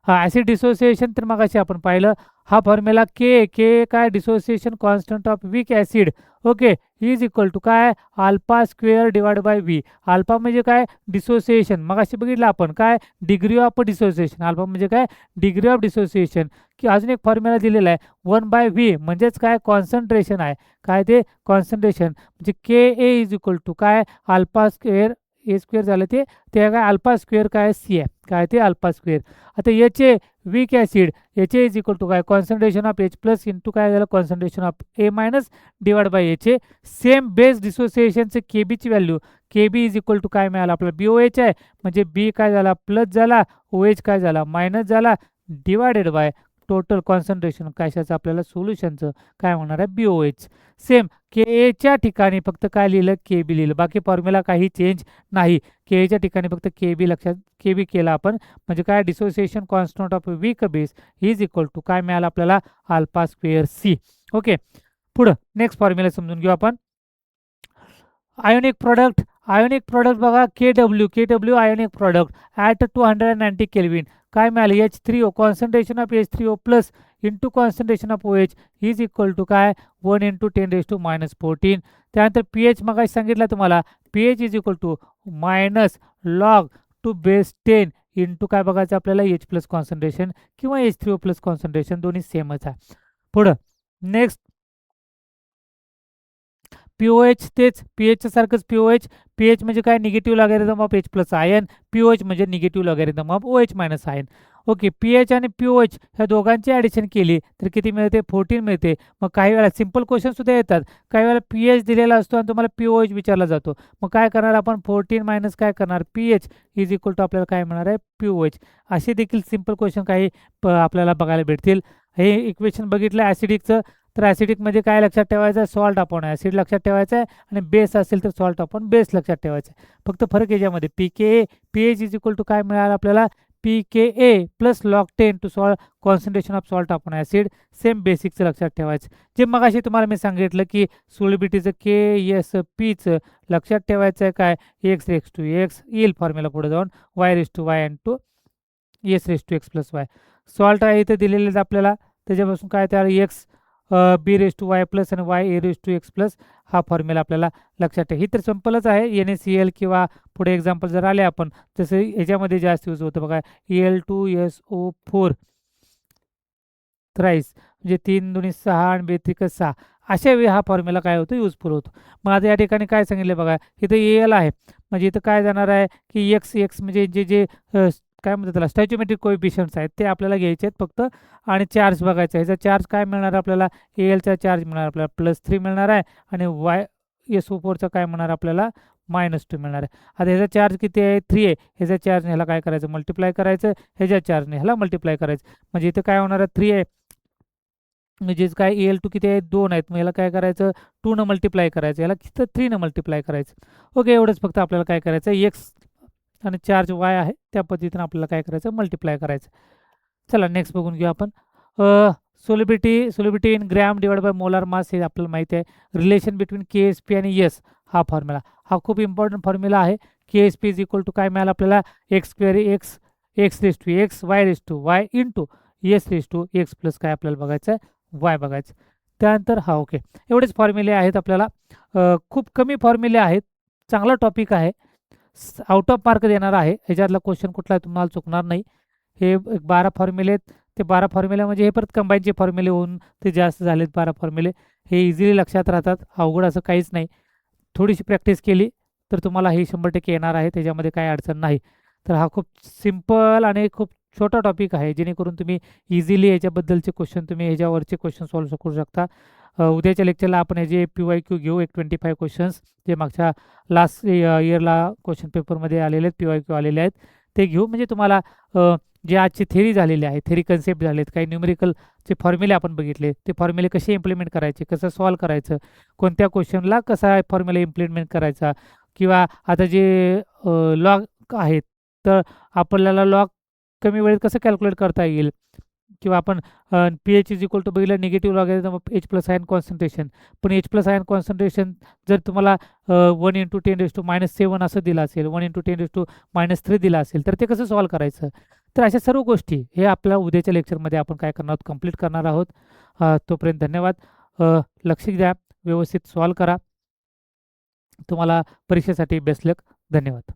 हा ॲसिड डिसोसिएशन तर मगाशी आपण पाहिलं. हा फॉर्म्युला के काय dissociation constant of weak acid okay is equal to काय alpha square divide by V. अल्फा म्हणजे काय डिसोसिएशन मगाशी बघितलं आपण काय डिग्री ऑफ डिसोसिएशन. अल्फा म्हणजे काय डिग्री ऑफ डिसोसिएशन. की अजून एक फॉर्म्युला दिलेला आहे 1/v म्हणजेच काय कॉन्सन्ट्रेशन आहे. काय ते कॉन्सन्ट्रेशन म्हणजे के ए इज इक्वल टू काय अल्फा स्क्वेअर ए स्क्वेअर झालं ते काय अल्फा स्क्वेअर काय सी आहे काय ते अल्फा स्क्वेअर. आता याचे वीक ॲसिड याचे इज इक्वल टू काय concentration of H plus into काय झालं concentration of A minus divide by याचे सेम बेस डिसोसिएशनचे के बीची value K B is equal to काय मिळालं आपल्याला बी ओ एच आहे म्हणजे बी काय झाला प्लस झाला ओ एच काय झाला मायनस झाला डिवायडेड बाय टोटल कॉन्सन्ट्रेशन कशाचं आपल्याला सोल्युशनचं काय होणार आहे बी ओ एच. सेम के एच्या ठिकाणी फक्त काय लिहिलं के बी लिहिलं बाकी फॉर्म्युला काही चेंज नाही. के एच्या ठिकाणी फक्त के बी लक्षात के बी केला आपण म्हणजे काय dissociation constant of weak base is equal to काय मिळालं आपल्याला अल्फा स्क्वेअर सी. ओके पुढं नेक्स्ट फॉर्म्युला समजून घेऊ आपण. आयोनिक प्रोडक्ट बघा K W ionic product at 290 kelvin काय मिळालं H3O concentration of H3O plus into concentration of OH is equal to काय 1 × 10⁻14. त्यानंतर pH मग सांगितलं तुम्हाला pH is equal to minus log to base 10 into काय बघायचं आपल्याला H प्लस कॉन्सन्ट्रेशन किंवा H3O प्लस कॉन्सन्ट्रेशन दोन्ही सेमच आहे. पुढं नेक्स्ट POH तेच पीएचच्या सारखंच पीएच म्हणजे काय negative logarithm of H plus ion pOH म्हणजे negative logarithm of OH minus ion. Okay pH आणि पीओएच ह्या दोघांची ॲडिशन केली तर किती मिळते 14 मिळते. मग काही वेळा सिम्पल क्वेश्चन सुद्धा येतात काही वेळेला पीएच दिलेला असतो आणि तुम्हाला पीओएच विचारला जातो मग काय करणार आपण 14 मायनस काय करणार पीएच इज इक्वल टू आपल्याला काय मिळणार आहे पीओएच. असे देखील सिम्पल क्वेश्चन काही आपल्याला बघायला भेटतील. हे इक्वेशन बघितलं ॲसिडिकचं तर ॲसिडिकमध्ये काय लक्षात ठेवायचं आहे सॉल्ट अपॉन ॲसिड लक्षात ठेवायचं आहे आणि बेस असेल तर सॉल्ट अपॉन बेस लक्षात ठेवायचं आहे. फक्त फरक याच्यामध्ये PKA pH is equal to काय मिळालं आपल्याला PKA plus log 10 to concentration of salt upon acid same बेसिकचं लक्षात ठेवायचं. जे मगाशी तुम्हाला मी सांगितलं की सोलिबिलिटीचं KSPचं लक्षात ठेवायचं आहे काय x येईल फॉर्म्युला पुढे जाऊन y and to S(x+y). Salt आहे इथे दिलेले आपल्याला त्याच्यापासून काय तयार x B(y) प्लस आणि y (x+) हा फॉर्म्युला आपल्याला लक्षात ठेवा. ही तर सिंपलच आहे NaCl किंवा पुढे एक्झाम्पल जर आले आपण तसं ह्याच्यामध्ये जास्त यूज होतं बघा Al2SO4 थ्राईस म्हणजे 3 दुनी 6 आणि 2 6 अशा वेळी हा फॉर्म्युला काय होतो युजफुल होतो. मग आता या ठिकाणी काय सांगितलं बघा इथं Al आहे म्हणजे इथं काय जाणार आहे की x म्हणजे जे काय म्हणतात त्याला स्टॅच्यूमेट्रिक कोएफिशियंट्स आहेत ते आपल्याला घ्यायचे आहेत फक्त आणि चार्ज बघायचा आहे. ह्याचा चार्ज काय मिळणार आपल्याला Alचा चार्ज मिळणार आपल्याला +3 मिळणार आहे आणि SO4चा काय मिळणार आपल्याला -2 मिळणार आहे. आता ह्याचा चार्ज किती आहे 3 आहे ह्याचा चार्ज ह्याला काय करायचं मल्टिप्लाय करायचं ह्याच्या चार्जने ह्याला मल्टिप्लाय करायचं म्हणजे इथं काय होणार आहे 3 आहे म्हणजेच काय Al2 किती आहे 2 आहेत मग ह्याला काय करायचं 2 न मल्टिप्लाय करायचं ह्याला किती 3 न मल्टिप्लाय करायचं. ओके एवढंच फक्त आपल्याला काय करायचं x आणि चार्ज y आहे त्या पद्धतीने आपल्याला काय करायचं मल्टिप्लाय करायचं. चला नेक्स्ट बघून घेऊ आपण. Solubility in gram divide by molar mass हे आपल्याला माहिती आहे. रिलेशन बिटवीन KSP आणि S हा फॉर्म्युला हा खूप इम्पॉर्टंट फॉर्म्युला आहे. KSP इज इक्वल टू काय मिळालं आपल्याला x² y इंटू S(x+) काय आपल्याला बघायचं आहे y बघायचं. त्यानंतर हा ओके एवढेच फॉर्म्युले आहेत आपल्याला. खूप कमी फॉर्म्युले आहेत चांगला टॉपिक आहे आउट ऑफ मार्क देणार आहे. ह्याच्यातला क्वेश्चन कुठला तुम्हाला चुकणार नाही. हे 12 फॉर्म्युले आहेत ते 12 फॉर्म्युले म्हणजे हे परत कंबाईनचे फॉर्म्युले होऊन ते जास्त झालेत 12 फॉर्म्युले. हे इझिली लक्षात राहतात अवघड असं काहीच नाही. थोडीशी प्रॅक्टिस केली तर तुम्हाला हे 100% येणार आहे त्याच्यामध्ये काही अडचण नाही. तर हा खूप सिम्पल आणि खूप छोटा टॉपिक आहे जेणेकरून तुम्ही इझिली याच्याबद्दलचे क्वेश्चन तुम्ही ह्याच्यावरचे क्वेश्चन सॉल्व्ह करू शकता. उद्याच्या लेक्चरला आपण ह्याचे PYQ घेऊ एक 25 क्वेश्चन्स जे मागच्या लास्ट इयरला क्वेश्चन पेपरमध्ये आलेले आहेत PYQ आलेले आहेत ते घेऊ म्हणजे तुम्हाला जे आजची थेरी झालेली आहे थेरी कन्सेप्ट झालेत काही न्यूमेरिकलचे फॉर्म्युले आपण बघितले ते फॉर्म्युले कसे इम्प्लिमेंट करायचे कसं सॉल्व्ह करायचं कोणत्या क्वेश्चनला कसा फॉर्म्युला इम्प्लिमेंट करायचा किंवा आता जे लॉग आहेत तर आपल्याला लॉग कमी वेळेत कसं कॅल्क्युलेट करता येईल किंवा आपण pH इज इक्वल टू बघितलं negative logarithm of H+ ion concentration पण H+ आयन कॉन्सन्ट्रेशन जर तुम्हाला 1 × 10⁻⁻7 असं दिलं असेल 1 × 10⁻³ दिलं असेल तर ते कसं सॉल्व्ह करायचं तर अशा सर्व गोष्टी हे आपल्या उद्याच्या लेक्चरमध्ये आपण काय करणार आहोत, कंप्लीट करणार आहोत. तोपर्यंत धन्यवाद. लक्ष द्या, व्यवस्थित सॉल्व करा. तुम्हाला परीक्षेसाठी बेस्ट लक. धन्यवाद.